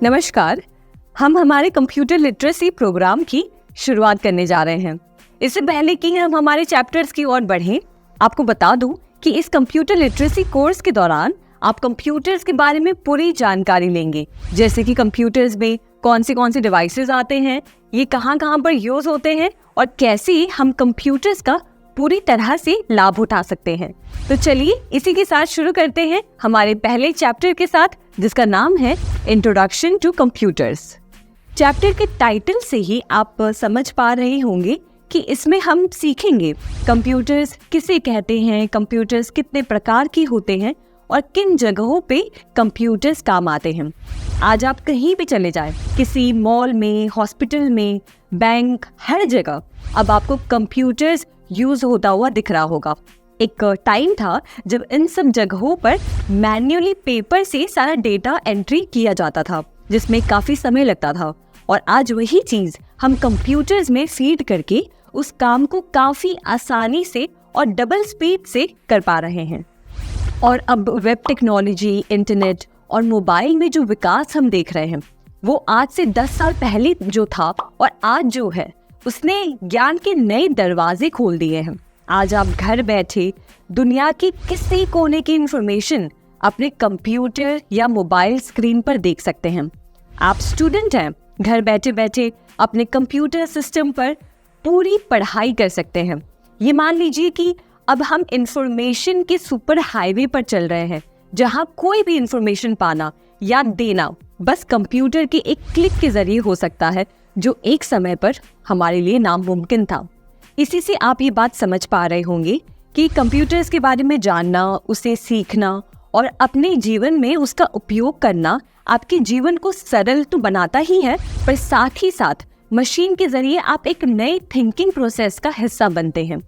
नमस्कार। हम हमारे कंप्यूटर लिटरेसी प्रोग्राम की शुरुआत करने जा रहे हैं। इससे पहले कि हम हमारे चैप्टर्स की ओर बढ़ें, आपको बता दूं कि इस कंप्यूटर लिटरेसी कोर्स के दौरान आप कंप्यूटर्स के बारे में पूरी जानकारी लेंगे, जैसे कि कंप्यूटर्स में कौन से डिवाइसेस आते हैं, ये कहाँ पर यूज होते हैं और कैसे हम कंप्यूटर्स का पूरी तरह से लाभ उठा सकते हैं। तो चलिए इसी के साथ शुरू करते हैं हमारे पहले चैप्टर के साथ, जिसका नाम है इंट्रोडक्शन टू कंप्यूटर्स। चैप्टर के टाइटल से ही आप समझ पा रहे होंगे कि इसमें हम सीखेंगे कंप्यूटर्स किसे कहते हैं, कंप्यूटर्स कितने प्रकार के होते हैं और किन जगहों पे कंप्यूटर्स काम आते हैं। आज आप कहीं भी चले जाएं, किसी मॉल में, हॉस्पिटल में, बैंक, हर जगह अब आपको कंप्यूटर्स यूज होता हुआ दिख रहा होगा। एक टाइम था जब इन सब जगहों पर मैन्युअली पेपर से सारा डेटा एंट्री किया जाता था, जिसमें काफी समय लगता था, और आज वही चीज हम कंप्यूटर्स में फीड करके उस काम को काफी आसानी से और डबल स्पीड से कर पा रहे हैं। और अब वेब टेक्नोलॉजी, इंटरनेट और मोबाइल में जो विकास हम देख रहे हैं, वो आज से 10 साल पहले जो था और आज जो है, उसने ज्ञान के नए दरवाजे खोल दिए हैं। आज आप घर बैठे दुनिया के किसी कोने की इंफॉर्मेशन अपने कंप्यूटर या मोबाइल स्क्रीन पर देख सकते हैं। आप स्टूडेंट हैं, घर बैठे बैठे अपने कंप्यूटर सिस्टम पर पूरी पढ़ाई कर सकते हैं। ये मान लीजिए कि अब हम इंफॉर्मेशन के सुपर हाईवे पर चल रहे हैं, जहां कोई भी इंफॉर्मेशन पाना या देना बस कंप्यूटर के एक क्लिक के जरिए हो सकता है, जो एक समय पर हमारे लिए नामुमकिन था। इसी से आप ये बात समझ पा रहे होंगे कि कंप्यूटर्स के बारे में जानना, उसे सीखना और अपने जीवन में उसका उपयोग करना आपके जीवन को सरल तो बनाता ही है, पर साथ ही साथ मशीन के जरिए आप एक नए थिंकिंग प्रोसेस का हिस्सा बनते हैं।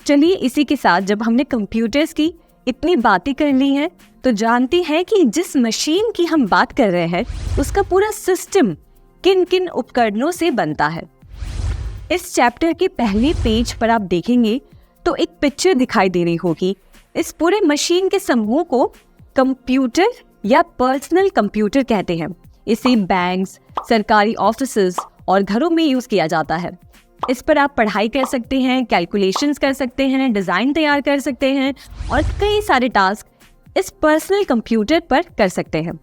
चलिए इसी के साथ जब हमने कंप्यूटर्स की इतनी बातें कर ली हैं, तो जानते हैं कि जिस मशीन की हम बात कर रहे हैं, उसका पूरा सिस्टम किन किन उपकरणों से बनता है। इस चैप्टर के पहले पेज पर आप देखेंगे तो एक पिक्चर दिखाई दे रही होगी। इस पूरे मशीन के समूह को कंप्यूटर या पर्सनल कंप्यूटर कहते हैं। इसे बैंक्स, सरकारी ऑफिसेज और घरों में यूज किया जाता है। इस पर आप पढ़ाई कर सकते हैं, कैलकुलेशंस कर सकते हैं, डिजाइन तैयार कर सकते हैं और कई सारे टास्क इस पर्सनल कंप्यूटर पर कर सकते हैं।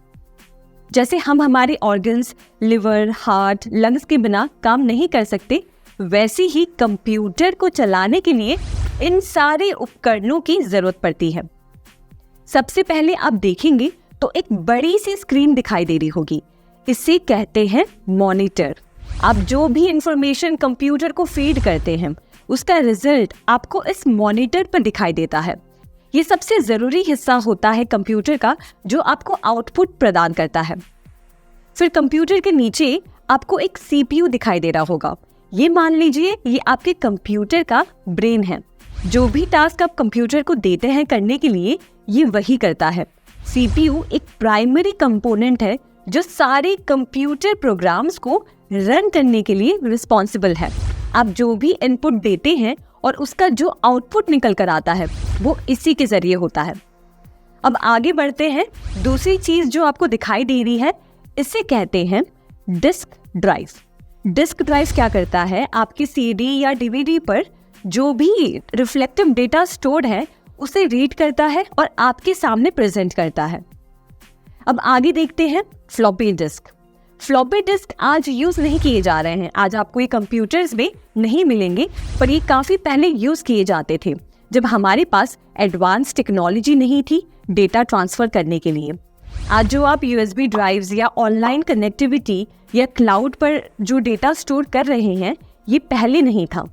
जैसे हम हमारे ऑर्गन्स, लिवर, हार्ट, लंग्स के बिना काम नहीं कर सकते, वैसे ही कंप्यूटर को चलाने के लिए इन सारे उपकरणों की जरूरत पड़ती है। सबसे पहले आप देखेंगे तो एक बड़ी सी स्क्रीन दिखाई दे रही होगी। इसे कहते हैं मॉनिटर। आप जो भी इंफॉर्मेशन कंप्यूटर को फीड करते हैं, उसका रिजल्ट आपको इस मॉनिटर पर दिखाई देता है। ये सबसे जरूरी हिस्सा होता है कंप्यूटर का, जो आपको आउटपुट प्रदान करता है। फिर कंप्यूटर के नीचे आपको एक सीपीयू दिखाई दे रहा होगा। ये मान लीजिए ये आपके कंप्यूटर का ब्रेन है। जो भी टास्क आप कंप्यूटर को देते हैं करने के लिए, ये वही करता है। सीपीयू एक प्राइमरी कंपोनेंट है जो सारे कंप्यूटर प्रोग्राम्स को रन करने के लिए रिस्पॉन्सिबल है। आप जो भी इनपुट देते हैं और उसका जो आउटपुट निकल कर आता है, वो इसी के जरिए होता है। अब आगे बढ़ते हैं। दूसरी चीज जो आपको दिखाई दे रही है, इसे कहते हैं डिस्क ड्राइव। डिस्क ड्राइव क्या करता है, आपकी सीडी या डीवीडी पर जो भी रिफ्लेक्टिव डेटा स्टोर्ड है, उसे रीड करता है और आपके सामने प्रेजेंट करता है। अब आगे देखते हैं फ्लॉपी डिस्क। फ्लॉपी डिस्क आज यूज नहीं किए जा रहे हैं। आज आपको ये कंप्यूटर्स में नहीं मिलेंगे, पर ये काफी पहले यूज किए जाते थे, जब हमारे पास एडवांस टेक्नोलॉजी नहीं थी डेटा ट्रांसफर करने के लिए। आज जो आप यूएसबी ड्राइव्स या ऑनलाइन कनेक्टिविटी या क्लाउड पर जो डेटा स्टोर कर रहे हैं, ये पहले नहीं था।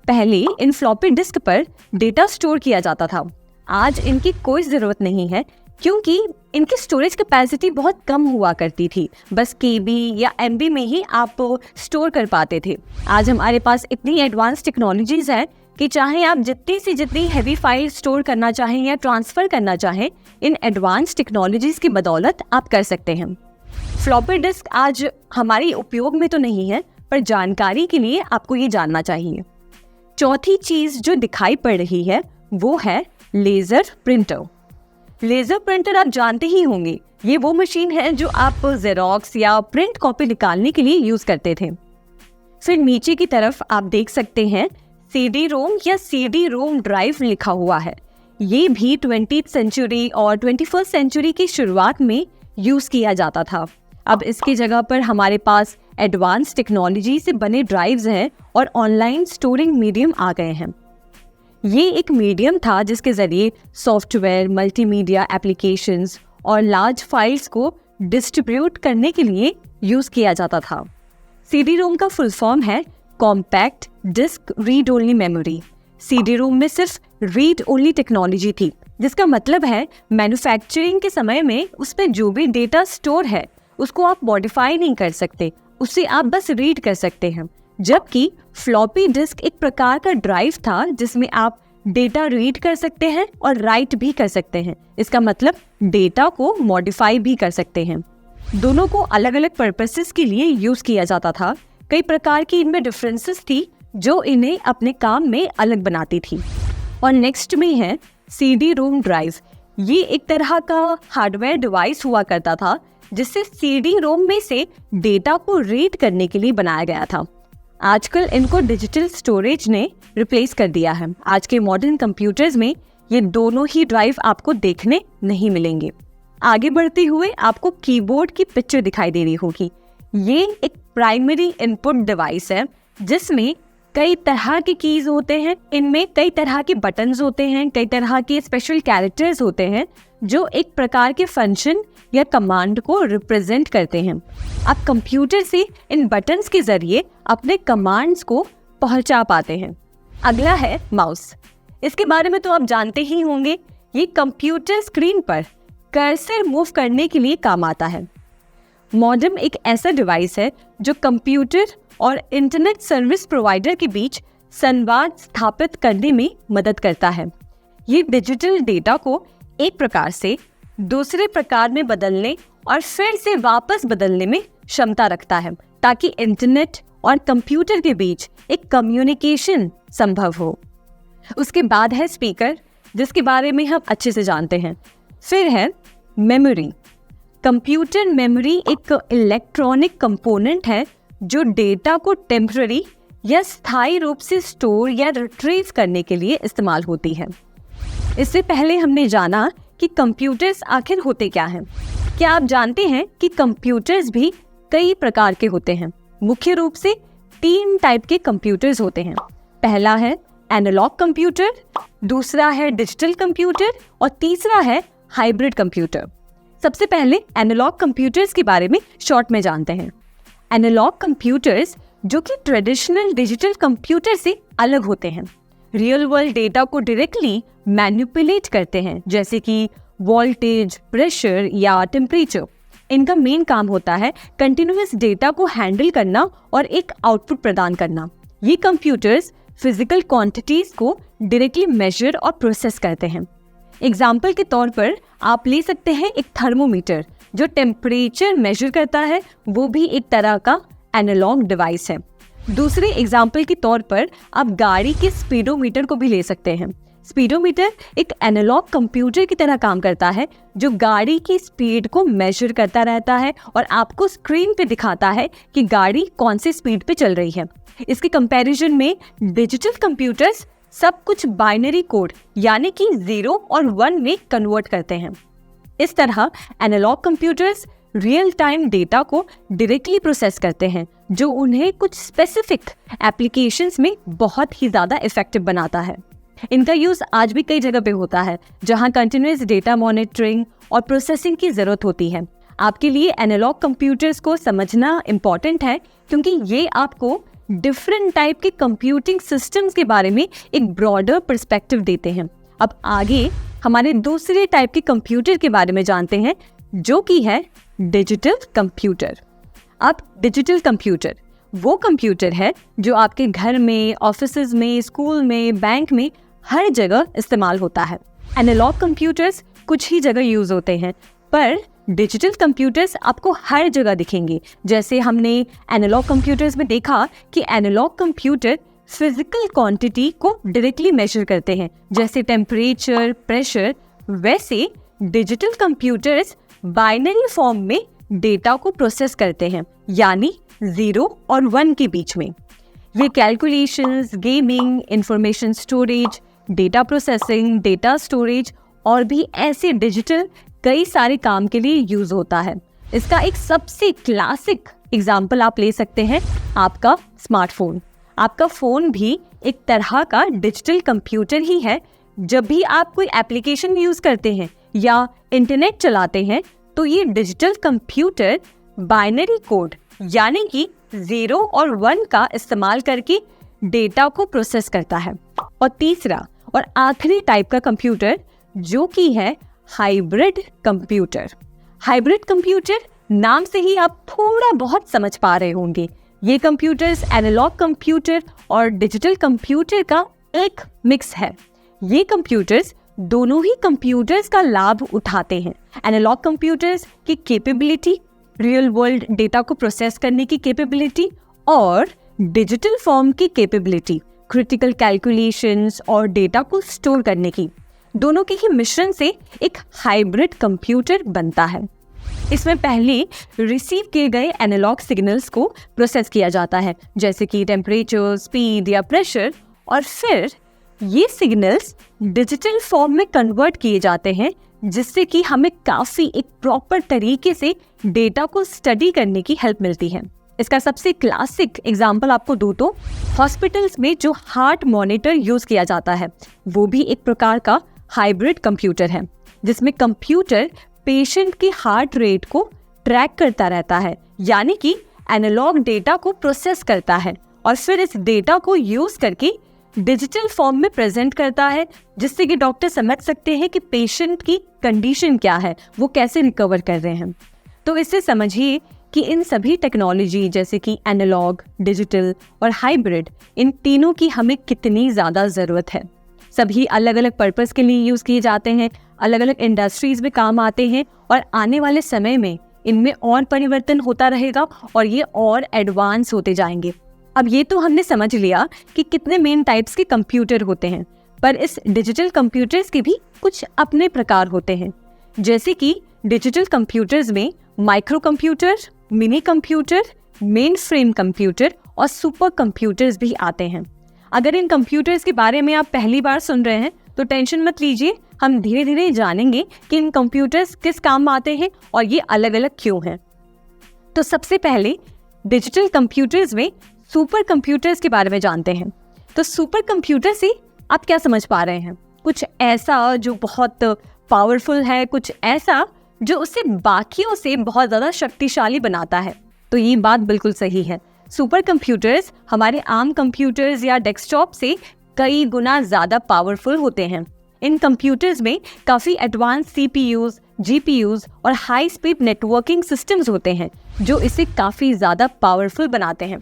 पहले इन फ्लॉपी डिस्क पर डेटा स्टोर किया जाता था। आज इनकी कोई ज़रूरत नहीं है, क्योंकि इनकी स्टोरेज कैपेसिटी बहुत कम हुआ करती थी। बस केबी या एमबी में ही आप स्टोर कर पाते थे। आज हमारे पास इतनी एडवांस टेक्नोलॉजीज हैं कि चाहे आप जितनी से जितनी हैवी फाइल स्टोर करना चाहें या ट्रांसफ़र करना चाहें, इन एडवांस टेक्नोलॉजीज की बदौलत आप कर सकते हैं। फ्लॉपी डिस्क आज हमारे उपयोग में तो नहीं है, पर जानकारी के लिए आपको ये जानना चाहिए। चौथी चीज़ जो दिखाई पड़ रही है वो है लेज़र प्रिंटर। लेजर प्रिंटर आप जानते ही होंगे, ये वो मशीन है जो आप जेरोक्स या प्रिंट कॉपी निकालने के लिए यूज करते थे। फिर नीचे की तरफ आप देख सकते हैं सीडी रोम या सीडी रोम ड्राइव लिखा हुआ है। ये भी 20th सेंचुरी और 21st सेंचुरी की शुरुआत में यूज किया जाता था। अब इसकी जगह पर हमारे पास एडवांस टेक्नोलॉजी से बने ड्राइव्स हैं और ऑनलाइन स्टोरिंग मीडियम आ गए हैं। ये एक मीडियम था जिसके जरिए सॉफ्टवेयर, मल्टीमीडिया एप्लीकेशंस और लार्ज फाइल्स को डिस्ट्रीब्यूट करने के लिए यूज किया जाता था। सीडी रोम का फुल फॉर्म है compact disc read only memory. CD ROM में सिर्फ रीड ओनली टेक्नोलॉजी थी, जिसका मतलब है मैन्युफैक्चरिंग के समय में उसमें जो भी डेटा स्टोर है उसको आप मॉडिफाई नहीं कर सकते, उससे आप बस रीड कर सकते हैं। जबकि फ्लॉपी डिस्क एक प्रकार का ड्राइव था जिसमें आप डेटा रीड कर सकते हैं और राइट भी कर सकते हैं। इसका मतलब डेटा को मॉडिफाई भी कर सकते हैं। दोनों को अलग अलग पर्पसेस के लिए यूज किया जाता था। कई प्रकार की इनमें डिफरेंसेस थी जो इन्हें अपने काम में अलग बनाती थी। और नेक्स्ट में है सीडी रोम ड्राइव। ये एक तरह का हार्डवेयर डिवाइस हुआ करता था जिससे सीडी रोम में से डेटा को रीड करने के लिए बनाया गया था। आजकल इनको डिजिटल स्टोरेज ने रिप्लेस कर दिया है। आज के मॉडर्न कंप्यूटर्स में ये दोनों ही ड्राइव आपको देखने नहीं मिलेंगे। आगे बढ़ते हुए आपको कीबोर्ड की पिक्चर दिखाई दे रही होगी। ये एक प्राइमरी इनपुट डिवाइस है जिसमें कई तरह के कीज होते हैं। इनमें कई तरह के बटन्स होते हैं, कई तरह के स्पेशल कैरेक्टर्स होते हैं जो एक प्रकार के फंक्शन या कमांड को रिप्रेजेंट करते हैं। आप कंप्यूटर से इन बटन्स के जरिए अपने कमांड्स को पहुंचा पाते हैं। अगला है माउस। इसके बारे में तो आप जानते ही होंगे। ये कंप्यूटर स्क्रीन पर कर्सर मूव करने के लिए काम आता है। मॉडेम एक ऐसा डिवाइस है जो कंप्यूटर और इंटरनेट सर्विस प्रोवाइडर के बीच संवाद स्थापित करने में मदद करता है। ये डिजिटल डेटा को एक प्रकार से दूसरे प्रकार में बदलने और फिर से वापस बदलने में क्षमता रखता है ताकि इंटरनेट और कंप्यूटर के बीच एक कम्युनिकेशन संभव हो। उसके बाद है स्पीकर, जिसके बारे में हम अच्छे से जानते हैं। फिर है मेमोरी। कंप्यूटर मेमोरी एक इलेक्ट्रॉनिक कंपोनेंट है जो डेटा को टेम्पररी या स्थायी रूप से स्टोर या रिट्रीव करने के लिए इस्तेमाल होती है। इससे पहले हमने जाना कि कंप्यूटर्स आखिर होते क्या हैं। क्या आप जानते हैं कि कंप्यूटर्स भी कई प्रकार के होते हैं? मुख्य रूप से 3 टाइप के कंप्यूटर्स होते हैं। पहला है एनालॉग कंप्यूटर, दूसरा है डिजिटल कंप्यूटर और तीसरा है हाइब्रिड कंप्यूटर। सबसे पहले एनालॉग कंप्यूटर्स के बारे में शॉर्ट में जानते हैं। एनालॉग कंप्यूटर्स जो कि ट्रेडिशनल डिजिटल कंप्यूटर से अलग होते हैं, रियल वर्ल्ड डेटा को डायरेक्टली मैनिपुलेट करते हैं, जैसे कि वोल्टेज, प्रेशर या टेम्परेचर। इनका मेन काम होता है कंटिन्यूअस डेटा को हैंडल करना और एक आउटपुट प्रदान करना। ये कंप्यूटर्स फिजिकल क्वांटिटीज को डायरेक्टली मेजर और प्रोसेस करते हैं। एग्जाम्पल के तौर पर आप ले सकते हैं एक थर्मोमीटर जो टेम्परेचर मेजर करता है, वो भी एक तरह का एनालॉग डिवाइस है। दूसरे एग्जाम्पल के तौर पर आप गाड़ी के स्पीडोमीटर को भी ले सकते हैं। स्पीडोमीटर एक एनालॉग कंप्यूटर की तरह काम करता है जो गाड़ी की स्पीड को मेजर करता रहता है और आपको स्क्रीन पे दिखाता है कि गाड़ी कौन सी स्पीड पे चल रही है। इसके कंपैरिजन में डिजिटल कंप्यूटर्स सब कुछ बाइनरी कोड यानी कि 0 और 1 में कन्वर्ट करते हैं। इस तरह analogue computers real time data को डायरेक्टली प्रोसेस करते हैं जो उन्हें कुछ स्पेसिफिक एप्लीकेशंस में बहुत ही ज़्यादा इफेक्टिव बनाता है। इनका यूज़ आज भी कई जगह पे होता है जहां कंटिन्यूअस डेटा मॉनिटरिंग और प्रोसेसिंग की ज़रूरत होती है। आपके लिए एनालॉग कंप्यूटर्स को समझना इम्पॉर्टेंट है क्योंकि ये आपको डिफरेंट टाइप के कंप्यूटिंग सिस्टम्स के बारे में एक ब्रॉडर पर्सपेक्टिव देते हैं। अब आगे हमारे दूसरे टाइप के कंप्यूटर के बारे में जानते हैं जो कि है डिजिटल कंप्यूटर। अब डिजिटल कंप्यूटर वो कंप्यूटर है जो आपके घर में, ऑफिसेज में, स्कूल में, बैंक में हर जगह इस्तेमाल होता है। एनालॉग कंप्यूटर्स कुछ ही जगह यूज होते हैं पर डिजिटल कंप्यूटर्स आपको हर जगह दिखेंगे। जैसे हमने एनालॉग कंप्यूटर्स में देखा कि एनालॉग कंप्यूटर फिजिकल क्वांटिटी को डायरेक्टली मेजर करते हैं जैसे टेम्परेचर, प्रेशर, वैसे डिजिटल कंप्यूटर्स बाइनरी फॉर्म में डेटा को प्रोसेस करते हैं, यानी 0 और 1 के बीच में। वे calculations, gaming, information storage, data processing, data storage और भी ऐसे डिजिटल कई सारे काम के लिए यूज होता है। इसका एक सबसे क्लासिक एग्जाम्पल आप ले सकते हैं आपका स्मार्टफोन। आपका फ़ोन भी एक तरह का डिजिटल कंप्यूटर ही है। जब भी आप कोई एप्लीकेशन यूज़ करते हैं या इंटरनेट चलाते हैं तो ये डिजिटल कंप्यूटर बाइनरी कोड यानी कि 0 और 1 का इस्तेमाल करके डेटा को प्रोसेस करता है। और तीसरा और आखिरी टाइप का कंप्यूटर जो कि है हाइब्रिड कंप्यूटर। हाइब्रिड कंप्यूटर नाम से ही आप थोड़ा बहुत समझ पा रहे होंगे। ये कंप्यूटर्स एनालॉग कंप्यूटर और डिजिटल कंप्यूटर का एक मिक्स है। ये कंप्यूटर्स दोनों ही कंप्यूटर्स का लाभ उठाते हैं। एनालॉग कंप्यूटर्स की कैपेबिलिटी, रियल वर्ल्ड डेटा को प्रोसेस करने की कैपेबिलिटी, और डिजिटल फॉर्म की कैपेबिलिटी, क्रिटिकल कैलकुलेशंस और डेटा को स्टोर करने की, दोनों के ही मिश्रण से एक हाइब्रिड कंप्यूटर बनता है। इसमें पहले रिसीव किए गए एनालॉग सिग्नल्स को प्रोसेस किया जाता है, जैसे कि टेम्परेचर, स्पीड या प्रेशर, और फिर ये सिग्नल्स डिजिटल फॉर्म में कन्वर्ट किए जाते हैं, जिससे कि हमें काफ़ी एक प्रॉपर तरीके से डेटा को स्टडी करने की हेल्प मिलती है। इसका सबसे क्लासिक एग्जाम्पल आपको दूं तो हॉस्पिटल्स में जो हार्ट मॉनिटर यूज़ किया जाता है वो भी एक प्रकार का हाइब्रिड कंप्यूटर है, जिसमें कंप्यूटर पेशेंट की हार्ट रेट को ट्रैक करता रहता है, यानी कि एनालॉग डेटा को प्रोसेस करता है और फिर इस डेटा को यूज़ करके डिजिटल फॉर्म में प्रेजेंट करता है, जिससे कि डॉक्टर समझ सकते हैं कि पेशेंट की कंडीशन क्या है, वो कैसे रिकवर कर रहे हैं। तो इससे समझिए कि इन सभी टेक्नोलॉजी जैसे कि एनालॉग, डिजिटल और हाइब्रिड, इन तीनों की हमें कितनी ज़्यादा ज़रूरत है। सभी अलग अलग पर्पस के लिए यूज़ किए जाते हैं, अलग अलग इंडस्ट्रीज़ में काम आते हैं और आने वाले समय में इनमें और परिवर्तन होता रहेगा और ये और एडवांस होते जाएंगे। अब ये तो हमने समझ लिया कि कितने मेन टाइप्स के कंप्यूटर होते हैं, पर इस डिजिटल कंप्यूटर्स के भी कुछ अपने प्रकार होते हैं। जैसे कि डिजिटल कंप्यूटर्स में micro computer, mini computer, main frame computer और सुपर कंप्यूटर्स भी आते हैं। अगर इन कंप्यूटर्स के बारे में आप पहली बार सुन रहे हैं तो टेंशन मत लीजिए, हम धीरे धीरे जानेंगे कि इन कंप्यूटर्स किस काम में आते हैं और ये अलग अलग क्यों हैं। तो सबसे पहले डिजिटल कंप्यूटर्स में सुपर कंप्यूटर्स के बारे में जानते हैं। तो सुपर कंप्यूटर से आप क्या समझ पा रहे हैं? कुछ ऐसा जो बहुत पावरफुल है, कुछ ऐसा जो उसे बाकियों से बहुत ज़्यादा शक्तिशाली बनाता है। तो ये बात बिल्कुल सही है। सुपर कंप्यूटर्स हमारे आम कंप्यूटर्स या डेस्कटॉप से कई गुना ज़्यादा पावरफुल होते हैं। इन कंप्यूटर्स में काफ़ी एडवांस CPUs, GPUs और हाई स्पीड नेटवर्किंग सिस्टम्स होते हैं, जो इसे काफ़ी ज़्यादा पावरफुल बनाते हैं।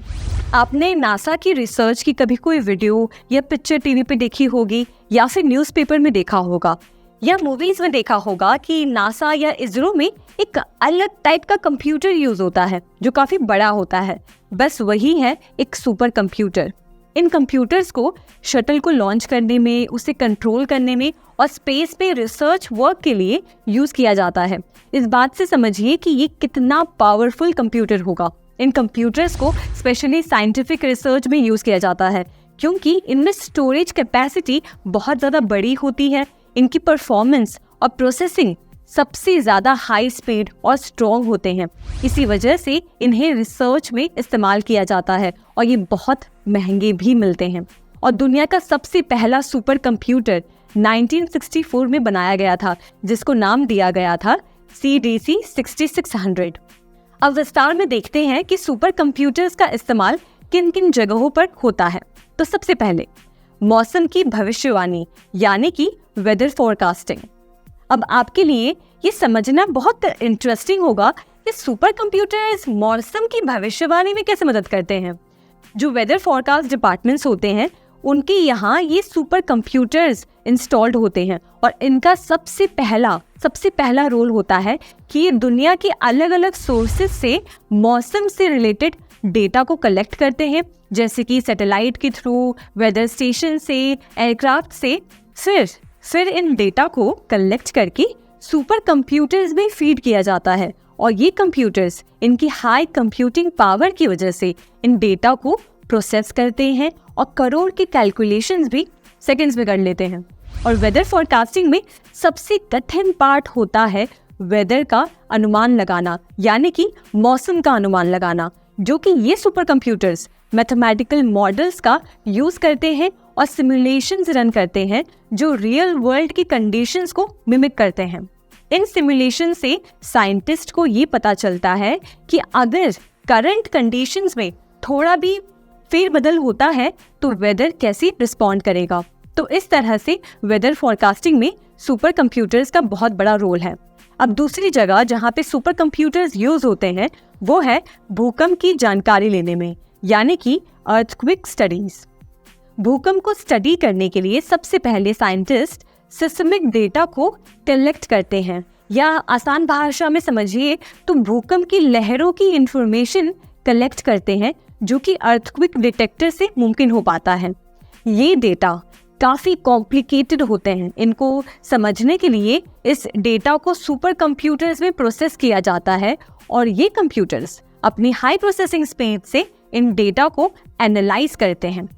आपने नासा की रिसर्च की कभी कोई वीडियो या पिक्चर टीवी पे देखी होगी, या फिर न्यूज़पेपर में देखा होगा, या मूवीज़ में देखा होगा कि नासा या इसरो में एक अलग टाइप का कंप्यूटर यूज़ होता है जो काफ़ी बड़ा होता है। बस वही है एक सुपर कंप्यूटर। इन कंप्यूटर्स को शटल को लॉन्च करने में, उसे कंट्रोल करने में और स्पेस पे रिसर्च वर्क के लिए यूज़ किया जाता है। इस बात से समझिए कि ये कितना पावरफुल कंप्यूटर होगा। इन कंप्यूटर्स को स्पेशली साइंटिफिक रिसर्च में यूज़ किया जाता है, क्योंकि इनमें स्टोरेज कैपेसिटी बहुत ज़्यादा बड़ी होती है। इनकी परफॉर्मेंस और प्रोसेसिंग सबसे ज़्यादा हाई स्पीड और स्ट्रॉन्ग होते हैं। इसी वजह से इन्हें रिसर्च में इस्तेमाल किया जाता है और ये बहुत महंगे भी मिलते हैं। और दुनिया का सबसे पहला सुपर कंप्यूटर 1964 में बनाया गया था, जिसको नाम दिया गया था CDC 6600। अब विस्तार में देखते हैं कि सुपर कंप्यूटर्स का इस्तेमाल किन किन जगहों पर होता है। तो सबसे पहले मौसम की भविष्यवाणी यानी कि वेदर फोरकास्टिंग। अब आपके लिए ये समझना बहुत इंटरेस्टिंग होगा कि सुपर कंप्यूटर्स मौसम की भविष्यवाणी में कैसे मदद करते हैं। जो वेदर फोरकास्ट डिपार्टमेंट्स होते हैं उनके यहाँ ये सुपर कंप्यूटर्स इंस्टॉल्ड होते हैं और इनका सबसे पहला रोल होता है कि ये दुनिया के अलग अलग सोर्सेज से मौसम से रिलेटेड डेटा को कलेक्ट करते हैं, जैसे कि सैटेलाइट के थ्रू, वेदर स्टेशन से, एयरक्राफ्ट से। फिर इन डेटा को कलेक्ट करके सुपर कंप्यूटर्स में फीड किया जाता है और ये कंप्यूटर्स इनकी हाई कंप्यूटिंग पावर की वजह से इन डेटा को प्रोसेस करते हैं और करोड़ के कैलकुलेशंस भी सेकंड्स में कर लेते हैं। और वेदर फोरकास्टिंग में सबसे कठिन पार्ट होता है वेदर का अनुमान लगाना, यानी कि मौसम का अनुमान लगाना, जो कि ये सुपर कंप्यूटर्स मैथमेटिकल मॉडल्स का यूज करते हैं और सिमुलेशंस रन करते हैं जो रियल वर्ल्ड की कंडीशंस को मिमिक करते हैं। इन सिमुलेशन से साइंटिस्ट को ये पता चलता है कि अगर करंट कंडीशंस में थोड़ा भी फेरबदल होता है तो वेदर कैसे रिस्पॉन्ड करेगा। तो इस तरह से वेदर फोरकास्टिंग में सुपर कंप्यूटर्स का बहुत बड़ा रोल है। अब दूसरी जगह जहाँ पे सुपर कंप्यूटर्स यूज होते हैं वो है भूकंप की जानकारी लेने में, यानी कि अर्थक्वेक स्टडीज। भूकंप को स्टडी करने के लिए सबसे पहले साइंटिस्ट सिस्मिक डेटा को कलेक्ट करते हैं, या आसान भाषा में समझिए तो भूकंप की लहरों की इंफॉर्मेशन कलेक्ट करते हैं, जो कि अर्थक्वेक डिटेक्टर से मुमकिन हो पाता है। ये डेटा काफ़ी कॉम्प्लिकेटेड होते हैं। इनको समझने के लिए इस डेटा को सुपर कंप्यूटर्स में प्रोसेस किया जाता है और ये कंप्यूटर्स अपनी हाई प्रोसेसिंग स्पीड से इन डेटा को एनालाइज करते हैं।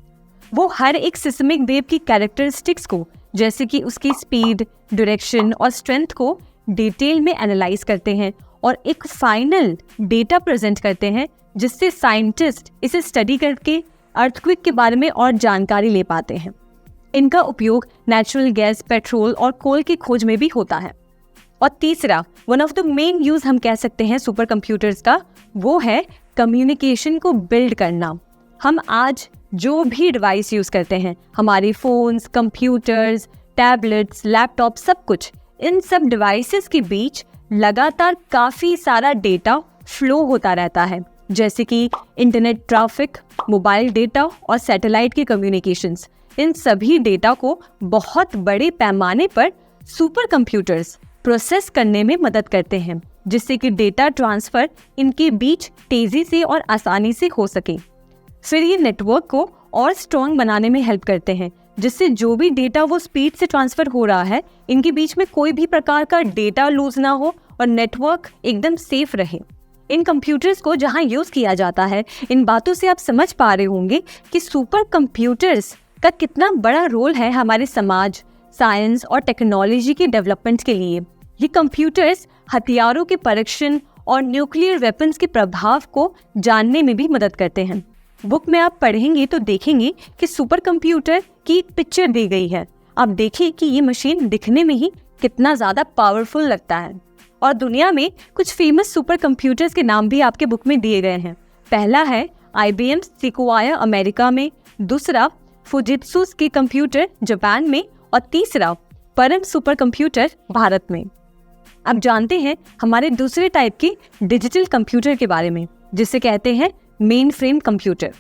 वो हर एक सिस्मिक वेव की कैरेक्टरिस्टिक्स को, जैसे कि उसकी स्पीड, डायरेक्शन और स्ट्रेंथ को डिटेल में एनालाइज करते हैं और एक फाइनल डेटा प्रेजेंट करते हैं, जिससे साइंटिस्ट इसे स्टडी करके अर्थक्वेक के बारे में और जानकारी ले पाते हैं। इनका उपयोग नेचुरल गैस, पेट्रोल और कोल की खोज में भी होता है। और तीसरा, one of the main use हम कह सकते हैं सुपर कंप्यूटर्स का, वो है कम्युनिकेशन को बिल्ड करना। हम आज जो भी डिवाइस यूज करते हैं, हमारे फोन्स, कंप्यूटर्स, टैबलेट्स, लैपटॉप, सब कुछ, इन सब डिवाइसेस के बीच लगातार काफ़ी सारा डेटा फ्लो होता रहता है, जैसे कि इंटरनेट ट्रैफिक, मोबाइल डेटा और सैटेलाइट की कम्युनिकेशंस। इन सभी डेटा को बहुत बड़े पैमाने पर सुपर कंप्यूटर्स प्रोसेस करने में मदद करते हैं, जिससे कि डेटा ट्रांसफ़र इनके बीच तेज़ी से और आसानी से हो सके। फिर ये नेटवर्क को और स्ट्रॉन्ग बनाने में हेल्प करते हैं, जिससे जो भी डेटा वो स्पीड से ट्रांसफ़र हो रहा है, इनके बीच में कोई भी प्रकार का डेटा लूज ना हो और नेटवर्क एकदम सेफ रहे। इन कंप्यूटर्स को जहाँ यूज़ किया जाता है, इन बातों से आप समझ पा रहे होंगे कि सुपर कंप्यूटर्स का कितना बड़ा रोल है हमारे समाज, साइंस और टेक्नोलॉजी के डेवलपमेंट के लिए। ये कंप्यूटर्स हथियारों के परीक्षण और न्यूक्लियर वेपन्स के प्रभाव को जानने में भी मदद करते हैं। बुक में आप पढ़ेंगे तो देखेंगे कि सुपर कंप्यूटर की एक पिक्चर दी गई है। आप देखिए कि ये मशीन दिखने में ही कितना ज़्यादा पावरफुल लगता है। और दुनिया में कुछ फेमस सुपर कंप्यूटर्स के नाम भी आपके बुक में दिए गए हैं। पहला है IBM Sequoia अमेरिका में, दूसरा फुजित्सु के कंप्यूटर जापान में और तीसरा परम सुपर कंप्यूटर भारत में। अब जानते हैं हमारे दूसरे टाइप के डिजिटल कंप्यूटर के बारे में, जिसे कहते हैं मेन फ्रेम कंप्यूटर।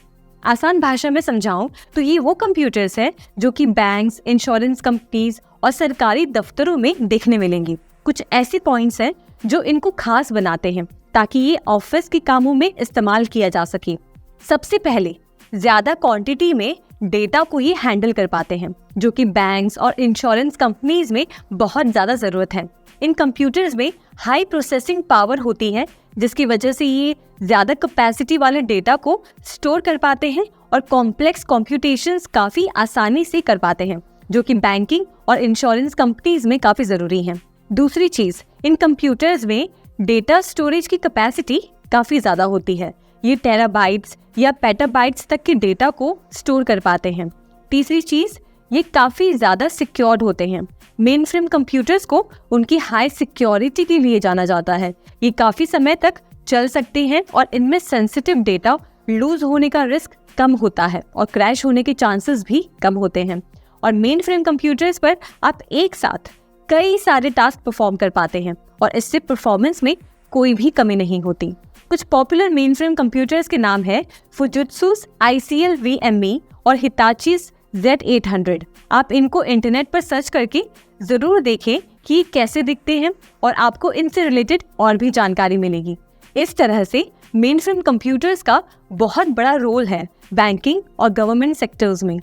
आसान भाषा में समझाऊं तो ये वो कंप्यूटर्स हैं जो कि बैंक्स, इंश्योरेंस कंपनीज और सरकारी दफ्तरों में देखने मिलेंगी। कुछ ऐसे पॉइंट्स हैं जो इनको खास बनाते हैं ताकि ये ऑफिस के कामों में इस्तेमाल किया जा सके। सबसे पहले ज्यादा क्वांटिटी में डेटा को ये हैंडल कर पाते हैं, जो कि बैंक्स और इंश्योरेंस कंपनीज में बहुत ज़्यादा ज़रूरत है। इन कंप्यूटर्स में हाई प्रोसेसिंग पावर होती है, जिसकी वजह से ये ज़्यादा कैपेसिटी वाले डेटा को स्टोर कर पाते हैं और कॉम्प्लेक्स कॉम्प्यूटेशंस काफ़ी आसानी से कर पाते हैं, जो कि बैंकिंग और इंश्योरेंस कंपनीज में काफ़ी ज़रूरी है। दूसरी चीज़, इन कंप्यूटर्स में डेटा स्टोरेज की कैपेसिटी काफ़ी ज़्यादा होती है। ये टेराबाइट्स या पेटाबाइट्स तक के डेटा को स्टोर कर पाते हैं। तीसरी चीज़, ये काफ़ी ज़्यादा सिक्योर्ड होते हैं। मेन फ्रेम कंप्यूटर्स को उनकी हाई सिक्योरिटी के लिए जाना जाता है। ये काफ़ी समय तक चल सकते हैं और इनमें सेंसिटिव डेटा लूज होने का रिस्क कम होता है और क्रैश होने के चांसेस भी कम होते हैं। और मेन फ्रेम कंप्यूटर्स पर आप एक साथ कई सारे टास्क परफॉर्म कर पाते हैं और इससे परफॉर्मेंस में कोई भी कमी नहीं होती। कुछ पॉपुलर मेन फ्रेम कंप्यूटर्स के नाम है फुजित्सु ICL VME और हिताची Z800। आप इनको इंटरनेट पर सर्च करके ज़रूर देखें कि कैसे दिखते हैं और आपको इनसे रिलेटेड और भी जानकारी मिलेगी। इस तरह से मेन फ्रेम कंप्यूटर्स का बहुत बड़ा रोल है बैंकिंग और गवर्नमेंट सेक्टर्स में।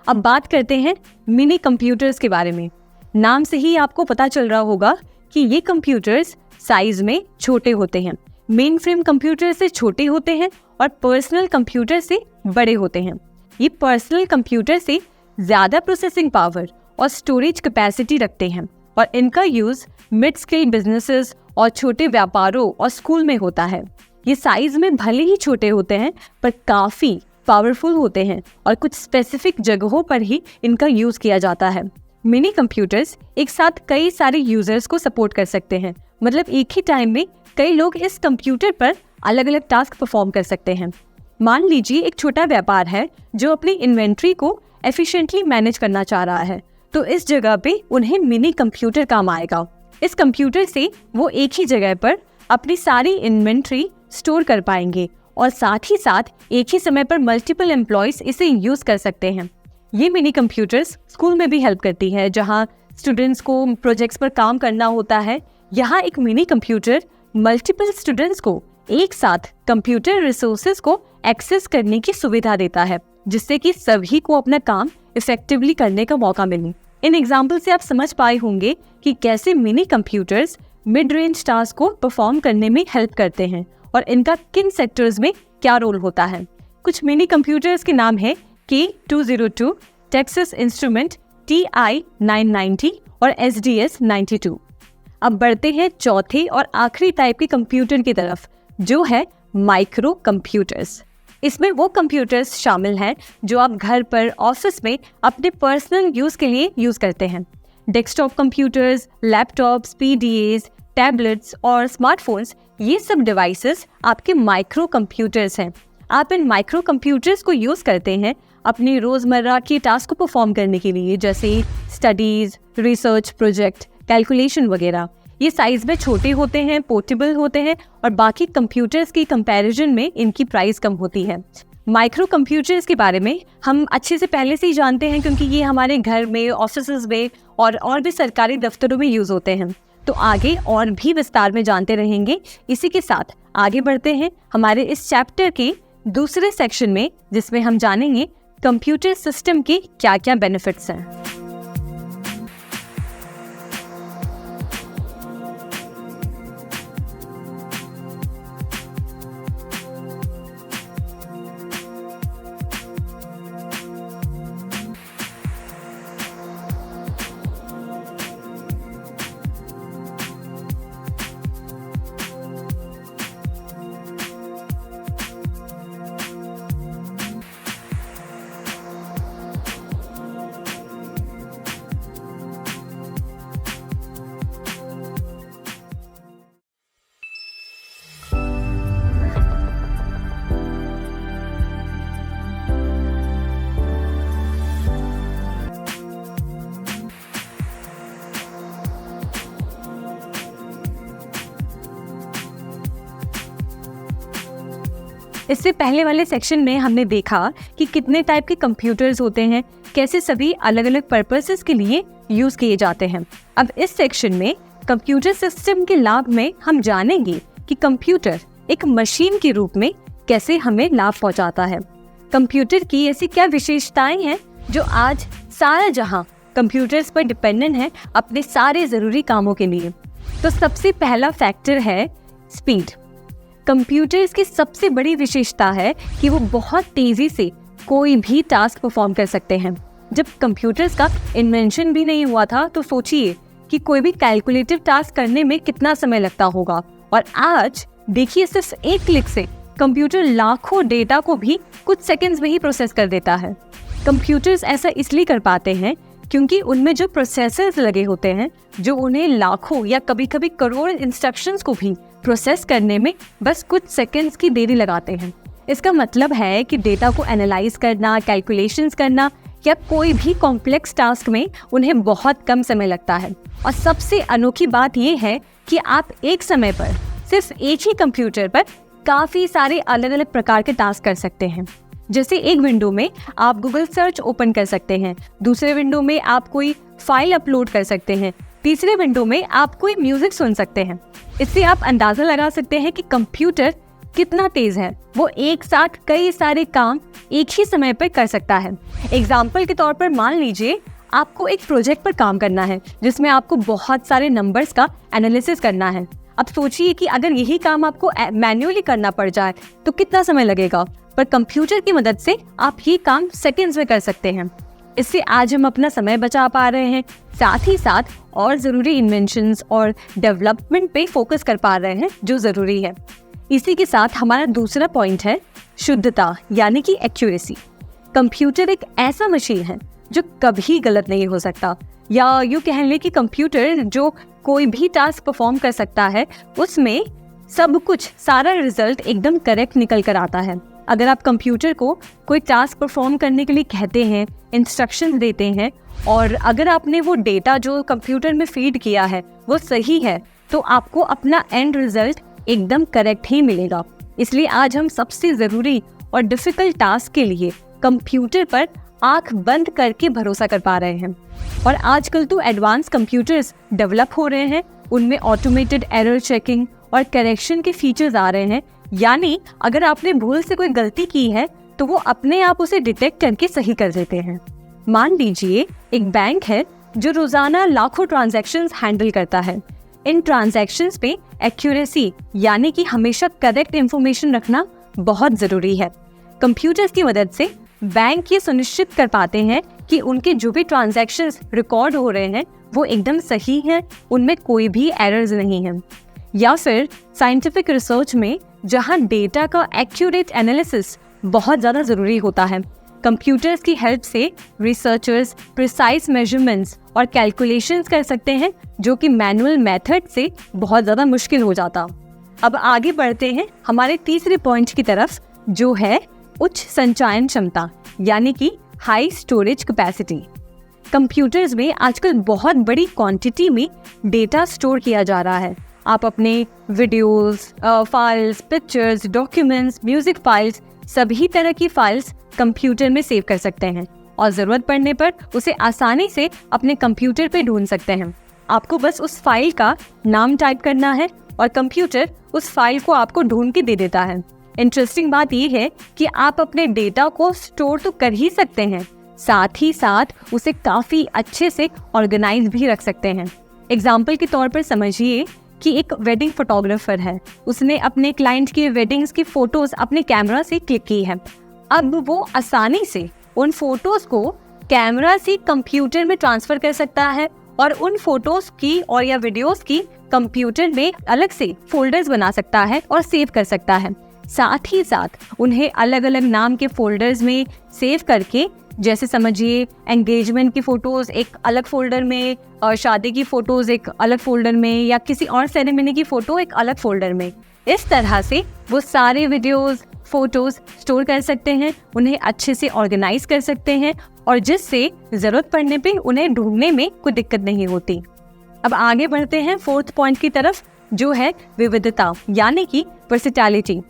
अब बात करते हैं मिनी कंप्यूटर्स के बारे में। नाम से ही आपको पता चल रहा होगा कि ये कंप्यूटर्स साइज में छोटे होते हैं, मेन फ्रेम कंप्यूटर से छोटे होते हैं और पर्सनल कंप्यूटर से बड़े होते हैं। ये पर्सनल कंप्यूटर से ज़्यादा प्रोसेसिंग पावर और स्टोरेज कैपेसिटी रखते हैं और इनका यूज़ मिड स्केल बिजनेसेस और छोटे व्यापारों और स्कूल में होता है। ये साइज में भले ही छोटे होते हैं पर काफ़ी पावरफुल होते हैं और कुछ स्पेसिफिक जगहों पर ही इनका यूज़ किया जाता है। मिनी कंप्यूटर्स एक साथ कई सारे यूजर्स को सपोर्ट कर सकते हैं, मतलब एक ही टाइम में कई लोग इस कंप्यूटर पर अलग अलग टास्क परफॉर्म कर सकते हैं। मान लीजिए एक छोटा व्यापार है जो अपनी इन्वेंट्री को एफिशिएंटली मैनेज करना चाह रहा है, तो इस जगह पे उन्हें मिनी कंप्यूटर काम आएगा। इस कंप्यूटर से वो एक ही जगह पर अपनी सारी इन्वेंट्री स्टोर कर पाएंगे और साथ ही साथ एक ही समय पर मल्टीपल एम्प्लॉयज इसे यूज कर सकते हैं। ये मिनी कंप्यूटर्स स्कूल में भी हेल्प करती है, जहाँ स्टूडेंट्स को प्रोजेक्ट्स पर काम करना होता है। यहाँ एक मिनी कंप्यूटर मल्टीपल स्टूडेंट्स को एक साथ कंप्यूटर रिसोर्सेज को एक्सेस करने की सुविधा देता है, जिससे कि सभी को अपना काम इफेक्टिवली करने का मौका मिले। इन एग्जाम्पल से आप समझ पाए होंगे कि कैसे mini computers mid range task को परफॉर्म करने में हेल्प करते हैं और इनका किन सेक्टर्स में क्या रोल होता है। कुछ मिनी कंप्यूटर्स के नाम है K202, टेक्सास इंस्ट्रूमेंट TI-990 और SDS-92। अब बढ़ते हैं चौथे और आखिरी टाइप के कंप्यूटर की तरफ, जो है माइक्रो कंप्यूटर्स। इसमें वो कंप्यूटर्स शामिल हैं जो आप घर पर, ऑफिस में अपने पर्सनल यूज के लिए यूज करते हैं। Desktop computers, laptops, PDAs, tablets और स्मार्टफोन्स, ये सब डिवाइसेस आपके माइक्रो कंप्यूटर्स हैं। आप इन माइक्रो कंप्यूटर्स को यूज करते हैं अपनी रोजमर्रा की टास्क को परफॉर्म करने के लिए, जैसे स्टडीज, रिसर्च प्रोजेक्ट, कैलकुलेशन वगैरह। ये साइज में छोटे होते हैं, पोर्टेबल होते हैं और बाकी कंप्यूटर्स की कंपैरिजन में इनकी प्राइस कम होती है। माइक्रो कंप्यूटर्स के बारे में हम अच्छे से पहले से ही जानते हैं, क्योंकि ये हमारे घर में, ऑफिसेज में और भी सरकारी दफ्तरों में यूज होते हैं। तो आगे और भी विस्तार में जानते रहेंगे। इसी के साथ आगे बढ़ते हैं हमारे इस चैप्टर के दूसरे सेक्शन में, जिसमें हम जानेंगे कंप्यूटर सिस्टम के क्या क्या बेनिफिट्स हैं। इससे पहले वाले सेक्शन में हमने देखा कि कितने टाइप के कंप्यूटर्स होते हैं, कैसे सभी अलग अलग पर्पसेस के लिए यूज किए जाते हैं। अब इस सेक्शन में कंप्यूटर सिस्टम के लाभ में हम जानेंगे कि कंप्यूटर एक मशीन के रूप में कैसे हमें लाभ पहुंचाता है। कंप्यूटर की ऐसी क्या विशेषताएं हैं जो आज सारा जहां कंप्यूटर्स पर डिपेंडेंट है अपने सारे जरूरी कामों के लिए। तो सबसे पहला फैक्टर है स्पीड। कंप्यूटर्स की सबसे बड़ी विशेषता है कि वो बहुत तेजी से कोई भी टास्क परफॉर्म कर सकते हैं। जब कंप्यूटर्स का इन्वेंशन भी नहीं हुआ था तो सोचिए कि कोई भी कैलकुलेटिव टास्क करने में कितना समय लगता होगा, और आज देखिए सिर्फ एक क्लिक से कंप्यूटर लाखों डेटा को भी कुछ सेकंड्स में ही प्रोसेस कर देता है। कंप्यूटर्स ऐसा इसलिए कर पाते हैं क्योंकि उनमें जो प्रोसेसर्स लगे होते हैं, जो उन्हें लाखों या कभी कभी करोड़ इंस्ट्रक्शंस को भी प्रोसेस करने में बस कुछ सेकंड्स की देरी लगाते हैं। इसका मतलब है कि डेटा को एनालाइज करना, कैलकुलेशंस करना या कोई भी कॉम्प्लेक्स टास्क में उन्हें बहुत कम समय लगता है। और सबसे अनोखी बात यह है कि आप एक समय पर सिर्फ एक ही कंप्यूटर पर काफ़ी सारे अलग अलग प्रकार के टास्क कर सकते हैं। जैसे एक विंडो में आप गूगल सर्च ओपन कर सकते हैं, दूसरे विंडो में आप कोई फाइल अपलोड कर सकते हैं, तीसरे विंडो में आप कोई म्यूजिक सुन सकते हैं। इससे आप अंदाजा लगा सकते हैं कि कंप्यूटर कितना तेज है। वो एक साथ कई सारे काम एक ही समय पर कर सकता है। एग्जाम्पल के तौर पर मान लीजिए आपको एक प्रोजेक्ट पर काम करना है जिसमें आपको बहुत सारे नंबर्स का एनालिसिस करना है। अब सोचिए कि अगर यही काम आपको मैन्युअली करना पड़ जाए तो कितना समय लगेगा, पर कंप्यूटर की मदद से आप ये काम सेकंड्स में कर सकते हैं। इससे आज हम अपना समय बचा पा रहे हैं, साथ ही साथ और ज़रूरी इन्वेंशंस और डेवलपमेंट पे फोकस कर पा रहे हैं जो ज़रूरी है। इसी के साथ हमारा दूसरा पॉइंट है शुद्धता, यानी कि एक्यूरेसी। कंप्यूटर एक ऐसा मशीन है जो कभी गलत नहीं हो सकता, या यूँ कह लें कि कंप्यूटर जो कोई भी टास्क परफॉर्म कर सकता है उसमें सब कुछ, सारा रिजल्ट एकदम करेक्ट निकल कर आता है। अगर आप कंप्यूटर को कोई टास्क परफॉर्म करने के लिए कहते हैं, इंस्ट्रक्शन देते हैं, और अगर आपने वो डेटा जो कंप्यूटर में फीड किया है वो सही है, तो आपको अपना एंड रिजल्ट एकदम करेक्ट ही मिलेगा। इसलिए आज हम सबसे ज़रूरी और डिफ़िकल्ट टास्क के लिए कंप्यूटर पर आंख बंद करके भरोसा कर पा रहे हैं। और आजकल तो एडवांस कंप्यूटर्स डेवलप हो रहे हैं, उनमें ऑटोमेटेड एरर चेकिंग और करेक्शन के फीचर्स आ रहे हैं, यानी अगर आपने भूल से कोई गलती की है तो वो अपने आप उसे डिटेक्ट करके सही कर देते हैं। मान लीजिए एक बैंक है जो रोजाना लाखों ट्रांजैक्शंस हैंडल करता है। इन ट्रांजैक्शंस पे एक्यूरेसी, यानी कि हमेशा करेक्ट इंफॉर्मेशन रखना बहुत ज़रूरी है। कंप्यूटर्स की मदद से बैंक ये सुनिश्चित कर पाते हैं कि उनके जो भी ट्रांजैक्शंस रिकॉर्ड हो रहे हैं वो एकदम सही हैं, उनमें कोई भी एरर्स नहीं हैं। या फिर साइंटिफिक रिसर्च में जहां डेटा का एक्यूरेट एनालिसिस बहुत ज़्यादा ज़रूरी होता है, कंप्यूटर्स की हेल्प से रिसर्चर्स प्रिसाइज मेजरमेंट्स और कैलकुलेशंस कर सकते हैं, जो कि मैनुअल मेथड से बहुत ज़्यादा मुश्किल हो जाता। अब आगे बढ़ते हैं हमारे तीसरे पॉइंट की तरफ, जो है उच्च संचयन क्षमता, यानी कि हाई स्टोरेज कैपेसिटी। कंप्यूटर्स में आजकल बहुत बड़ी क्वांटिटी में डेटा स्टोर किया जा रहा है। आप अपने videos, files, pictures, documents, music files, सभी तरह की फाइल्स कंप्यूटर में सेव कर सकते हैं और ज़रूरत पड़ने पर उसे आसानी से अपने कंप्यूटर पे ढूंढ सकते हैं। आपको बस उस फाइल का नाम टाइप करना है और कंप्यूटर उस फाइल को आपको ढूंढ के दे देता है। इंटरेस्टिंग बात यह है कि आप अपने डेटा को स्टोर तो कर ही सकते हैं, साथ ही साथ उसे काफ़ी अच्छे से ऑर्गेनाइज भी रख सकते हैं। एग्जाम्पल के तौर पर समझिए कि एक वेडिंग फोटोग्राफर है, उसने अपने क्लाइंट की वेडिंग्स की फ़ोटोज़ अपने कैमरा से क्लिक की है। अब वो आसानी से उन फोटोज़ को कैमरा से कंप्यूटर में ट्रांसफ़र कर सकता है और उन फोटोज़ की और या वीडियोज़ की कंप्यूटर में अलग से फोल्डर्स बना सकता है और सेव कर सकता है। साथ ही साथ उन्हें अलग अलग नाम के फोल्डर्स में सेव करके, जैसे समझिए एंगेजमेंट की फ़ोटोज़ एक अलग फोल्डर में और शादी की फ़ोटोज़ एक अलग फोल्डर में, या किसी और सेरेमनी की फ़ोटो एक अलग फोल्डर में। इस तरह से वो सारे वीडियोज़, फ़ोटोज़ स्टोर कर सकते हैं, उन्हें अच्छे से ऑर्गेनाइज कर सकते हैं, और जिससे ज़रूरत पड़ने पे उन्हें ढूंढने में कोई दिक्कत नहीं होती। अब आगे बढ़ते हैं फोर्थ पॉइंट की तरफ, जो है विविधता, यानी कि वर्सेटैलिटी।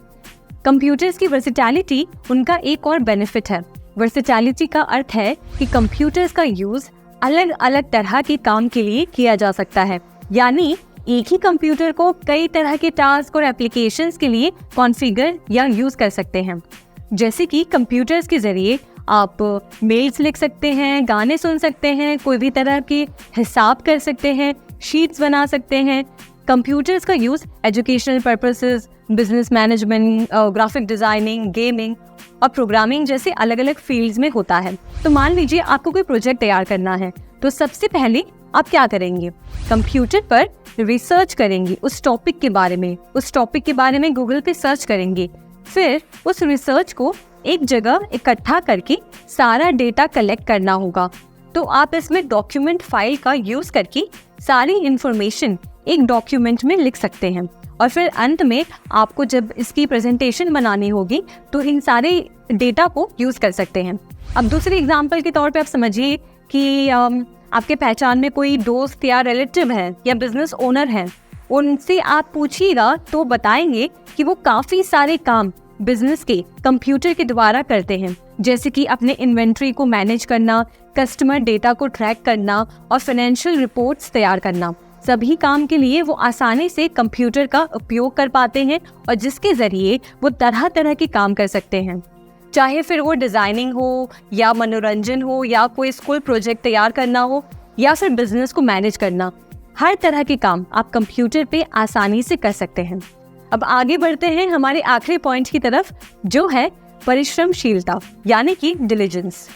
कंप्यूटर्स की वर्सेटैलिटी उनका एक और बेनिफिट है। वर्सेटैलिटी का अर्थ है कि कंप्यूटर्स का यूज़ अलग अलग तरह के काम के लिए किया जा सकता है, यानी एक ही कंप्यूटर को कई तरह के टास्क और एप्लीकेशंस के लिए कॉन्फ़िगर या यूज़ कर सकते हैं। जैसे कि कंप्यूटर्स के ज़रिए आप मेल्स लिख सकते हैं, गाने सुन सकते हैं, कोई भी तरह के हिसाब कर सकते हैं, शीट्स बना सकते हैं। कंप्यूटर्स का use educational purposes, business management, graphic designing, gaming और प्रोग्रामिंग जैसे अलग अलग फील्ड्स में होता है। तो मान लीजिए आपको कोई प्रोजेक्ट तैयार करना है, तो सबसे पहले आप क्या करेंगे? कंप्यूटर पर रिसर्च करेंगे उस टॉपिक के बारे में गूगल पे सर्च करेंगे। फिर उस रिसर्च को एक जगह इकट्ठा करके सारा डेटा कलेक्ट करना होगा। तो आप इसमें डॉक्यूमेंट फाइल का यूज़ करके सारी इंफॉर्मेशन एक डॉक्यूमेंट में लिख सकते हैं, और फिर अंत में आपको जब इसकी प्रेजेंटेशन बनानी होगी तो इन सारे डेटा को यूज़ कर सकते हैं। अब दूसरे एग्जाम्पल के तौर पे आप समझिए कि आपके पहचान में कोई दोस्त या रिलेटिव है या बिजनेस ओनर है, उनसे आप पूछिएगा तो बताएंगे कि वो काफ़ी सारे काम बिजनेस के कंप्यूटर के द्वारा करते हैं, जैसे कि अपने इन्वेंट्री को मैनेज करना, कस्टमर डेटा को ट्रैक करना और फाइनेंशियल रिपोर्ट्स तैयार करना। सभी काम के लिए वो आसानी से कंप्यूटर का उपयोग कर पाते हैं और जिसके ज़रिए वो तरह तरह के काम कर सकते हैं। चाहे फिर वो डिज़ाइनिंग हो या मनोरंजन हो या कोई स्कूल प्रोजेक्ट तैयार करना हो या फिर बिजनेस को मैनेज करना, हर तरह के काम आप कंप्यूटर पे आसानी से कर सकते हैं। अब आगे बढ़ते हैं हमारे आखिरी पॉइंट की तरफ, जो है परिश्रमशीलता यानी कि डिलिजेंस।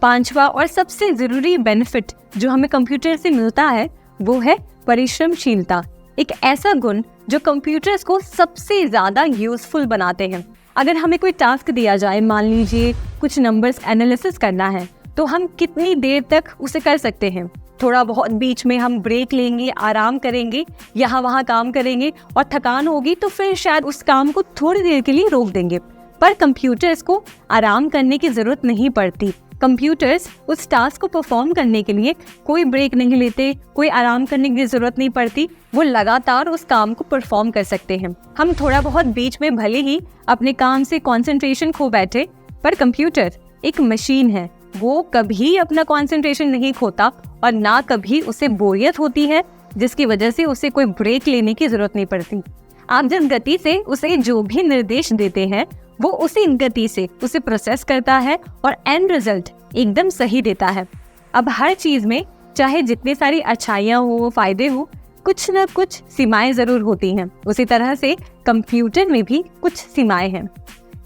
पांचवा और सबसे जरूरी बेनिफिट जो हमें कंप्यूटर से मिलता है वो है परिश्रमशीलता, एक ऐसा गुण जो कंप्यूटर्स को सबसे ज्यादा यूजफुल बनाते हैं। अगर हमें कोई टास्क दिया जाए, मान लीजिए कुछ नंबर्स एनालिसिस करना है, तो हम कितनी देर तक उसे कर सकते हैं। थोड़ा बहुत बीच में हम ब्रेक लेंगे, आराम करेंगे, यहाँ वहाँ काम करेंगे और थकान होगी तो फिर शायद उस काम को थोड़ी देर के लिए रोक देंगे। पर कंप्यूटर्स को आराम करने की जरूरत नहीं पड़ती। कंप्यूटर्स उस टास्क को परफॉर्म करने के लिए कोई ब्रेक नहीं लेते, कोई आराम करने की जरूरत नहीं पड़ती, वो लगातार उस काम को परफॉर्म कर सकते हैं। हम थोड़ा बहुत बीच में भले ही अपने काम से कंसंट्रेशन खो बैठे, पर कंप्यूटर एक मशीन है, वो कभी अपना कंसंट्रेशन नहीं खोता और ना कभी उसे बोरियत होती है जिसकी वजह से उसे कोई ब्रेक लेने की जरूरत नहीं पड़ती। आप जिस गति से उसे जो भी निर्देश देते हैं वो उसी गति से उसे प्रोसेस करता है और एंड रिजल्ट एकदम सही देता है। अब हर चीज में चाहे जितनी सारी अच्छाइयाँ हो, फायदे हो, कुछ न कुछ सीमाएं जरूर होती हैं। उसी तरह से कंप्यूटर में भी कुछ सीमाएं हैं।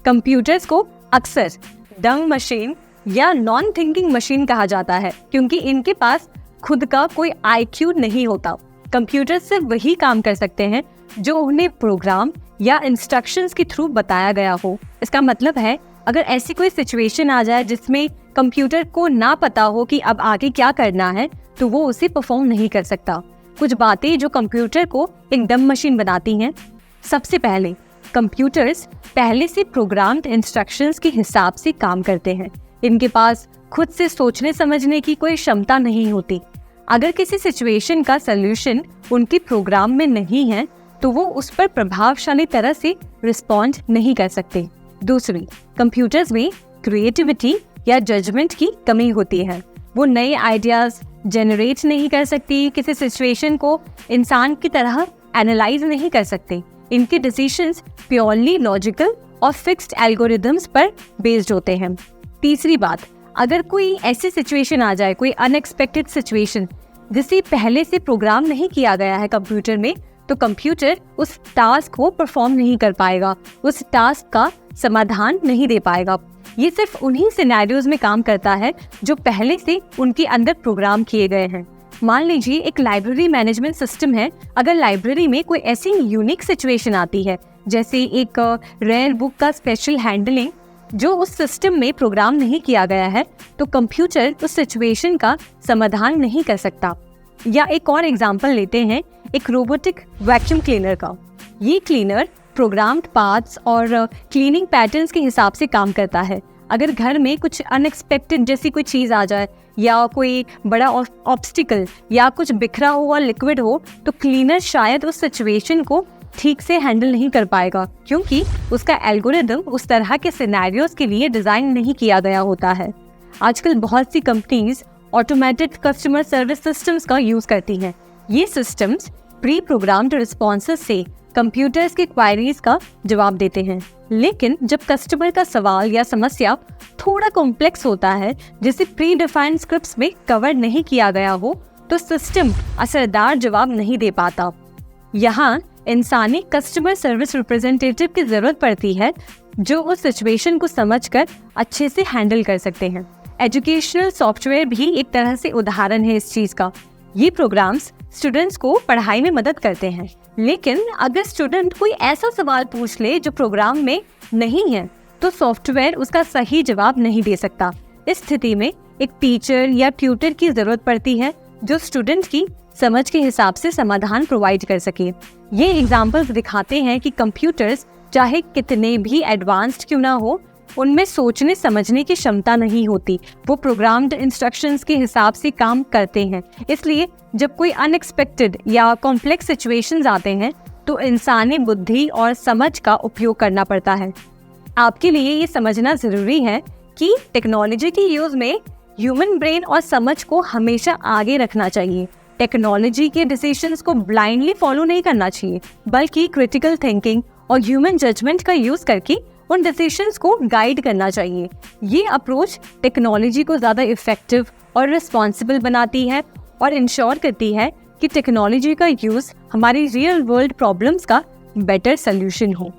कंप्यूटर्स को अक्सर डंग मशीन या नॉन थिंकिंग मशीन कहा जाता है क्योंकि इनके पास खुद का कोई IQ नहीं होता। कंप्यूटर सिर्फ वही काम कर सकते हैं जो उन्हें प्रोग्राम या इंस्ट्रक्शंस के थ्रू बताया गया हो। इसका मतलब है अगर ऐसी कोई सिचुएशन आ जाए जिसमें कंप्यूटर को ना पता हो कि अब आगे क्या करना है, तो वो उसे परफॉर्म नहीं कर सकता। कुछ बातें जो कंप्यूटर को एक डम मशीन बनाती हैं। सबसे पहले कंप्यूटर्स पहले से प्रोग्राम्ड इंस्ट्रक्शंस के हिसाब से काम करते हैं। इनके पास खुद से सोचने समझने की कोई क्षमता नहीं होती। अगर किसी सिचुएशन का सलूशन उनके प्रोग्राम में नहीं है तो वो उस पर प्रभावशाली तरह से रिस्पॉन्ड नहीं कर सकते। दूसरी, कंप्यूटर्स में क्रिएटिविटी या जजमेंट की कमी होती है। वो नए आइडियाज जनरेट नहीं कर सकती, किसी सिचुएशन को इंसान की तरह एनालाइज नहीं कर सकते। इनके डिसीजंस प्योरली लॉजिकल और फिक्स्ड एल्गोरिदम्स पर बेस्ड होते हैं। तीसरी बात, अगर कोई ऐसी सिचुएशन आ जाए, कोई अनएक्सपेक्टेड सिचुएशन जिसे पहले से प्रोग्राम नहीं किया गया है कंप्यूटर में, तो कंप्यूटर उस टास्क को परफॉर्म नहीं कर पाएगा, उस टास्क का समाधान नहीं दे पाएगा। ये सिर्फ उन्हीं सिनेरियोज में काम करता है जो पहले से उनके अंदर प्रोग्राम किए गए हैं। मान लीजिए एक लाइब्रेरी मैनेजमेंट सिस्टम है। अगर लाइब्रेरी में कोई ऐसी यूनिक सिचुएशन आती है, जैसे एक रेयर बुक का स्पेशल हैंडलिंग जो उस सिस्टम में प्रोग्राम नहीं किया गया है, तो कंप्यूटर उस सिचुएशन का समाधान नहीं कर सकता। या एक और एग्जांपल लेते हैं, एक रोबोटिक वैक्यूम क्लीनर का। ये क्लीनर प्रोग्राम्ड पार्ट्स और क्लीनिंग पैटर्न्स के हिसाब से काम करता है। अगर घर में कुछ अनएक्सपेक्टेड जैसी कोई चीज़ आ जाए या कोई बड़ा ऑब्स्टिकल या कुछ बिखरा हुआ लिक्विड हो, तो क्लीनर शायद उस सिचुएशन को ठीक से हैंडल नहीं कर पाएगा क्योंकि उसका एल्गोरिदम उस तरह के सिनेरियोज के लिए डिज़ाइन नहीं किया गया होता है। आजकल बहुत सी companies automated customer service systems का यूज़ करती हैं। ये सिस्टम्स प्री प्रोग्राम्ड रिस्पॉन्सेस से कंप्यूटर्स के क्वायरीज का जवाब देते हैं। लेकिन जब कस्टमर का सवाल या समस्या थोड़ा कॉम्प्लेक्स होता है, जिसे प्री डिफाइंड स्क्रिप्ट्स में कवर नहीं किया गया हो, तो सिस्टम असरदार जवाब नहीं दे पाता। यहाँ इंसानी कस्टमर सर्विस रिप्रेजेंटेटिव की जरूरत पड़ती है जो उस सिचुएशन को समझकर अच्छे से हैंडल कर सकते हैं। एजुकेशनल सॉफ्टवेयर भी एक तरह से उदाहरण है इस चीज का। ये प्रोग्राम्स स्टूडेंट्स को पढ़ाई में मदद करते हैं, लेकिन अगर स्टूडेंट कोई ऐसा सवाल पूछ ले जो प्रोग्राम में नहीं है, तो सॉफ्टवेयर उसका सही जवाब नहीं दे सकता। इस स्थिति में एक टीचर या ट्यूटर की जरूरत पड़ती है जो स्टूडेंट की समझ के हिसाब से समाधान प्रोवाइड कर सके। ये एग्जाम्पल्स दिखाते हैं कि कंप्यूटर्स चाहे कितने भी एडवांस्ड क्यों ना हो, उनमें सोचने समझने की क्षमता नहीं होती। वो प्रोग्राम्ड इंस्ट्रक्शंस के हिसाब से काम करते हैं। इसलिए जब कोई अनएक्सपेक्टेड या कॉम्प्लेक्स सिचुएशंस आते हैं तो इंसानी बुद्धि और समझ का उपयोग करना पड़ता है। आपके लिए ये समझना जरूरी है कि टेक्नोलॉजी की यूज में ह्यूमन ब्रेन और समझ को हमेशा आगे रखना चाहिए। टेक्नोलॉजी के डिसीजंस को ब्लाइंडली फॉलो नहीं करना चाहिए, बल्कि क्रिटिकल थिंकिंग और ह्यूमन जजमेंट का यूज करके उन डिसीजंस को गाइड करना चाहिए। ये अप्रोच टेक्नोलॉजी को ज़्यादा इफेक्टिव और रिस्पॉन्सिबल बनाती है और इंश्योर करती है कि टेक्नोलॉजी का यूज़ हमारी रियल वर्ल्ड प्रॉब्लम्स का बेटर सोल्यूशन हो।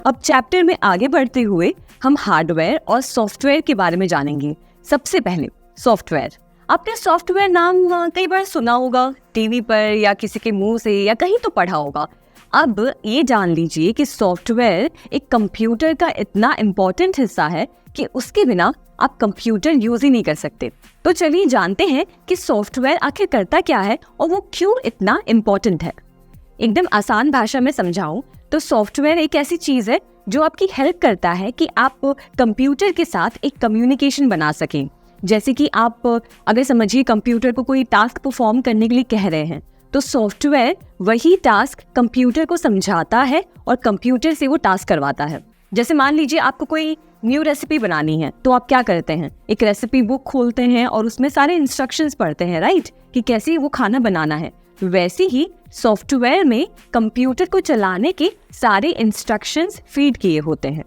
अब चैप्टर में आगे बढ़ते हुए हम हार्डवेयर और सॉफ्टवेयर के बारे में जानेंगे। सबसे पहले सॉफ्टवेयर। आपने सॉफ्टवेयर नाम कई बार सुना होगा, टीवी पर या किसी के मुंह से या कहीं तो पढ़ा होगा। अब ये जान लीजिए कि सॉफ्टवेयर एक कंप्यूटर का इतना इम्पोर्टेंट हिस्सा है कि उसके बिना आप कंप्यूटर यूज ही नहीं कर सकते। तो चलिए जानते हैं कि सॉफ्टवेयर आखिर करता क्या है और वो क्यों इतना इम्पोर्टेंट है। एकदम आसान भाषा में समझाऊं तो सॉफ्टवेयर एक ऐसी चीज है जो आपकी हेल्प करता है कि आप कंप्यूटर के साथ एक कम्युनिकेशन बना सकें। जैसे कि आप अगर समझिए कंप्यूटर को कोई टास्क परफॉर्म करने के लिए कह रहे हैं, तो सॉफ्टवेयर वही टास्क कंप्यूटर को समझाता है और कंप्यूटर से वो टास्क करवाता है। जैसे मान लीजिए आपको कोई न्यू रेसिपी बनानी है, तो आप क्या करते हैं, एक रेसिपी बुक खोलते हैं और उसमें सारे इंस्ट्रक्शंस पढ़ते हैं, राइट, कि कैसे वो खाना बनाना है। वैसे ही सॉफ्टवेयर में कंप्यूटर को चलाने के सारे इंस्ट्रक्शंस फीड किए होते हैं।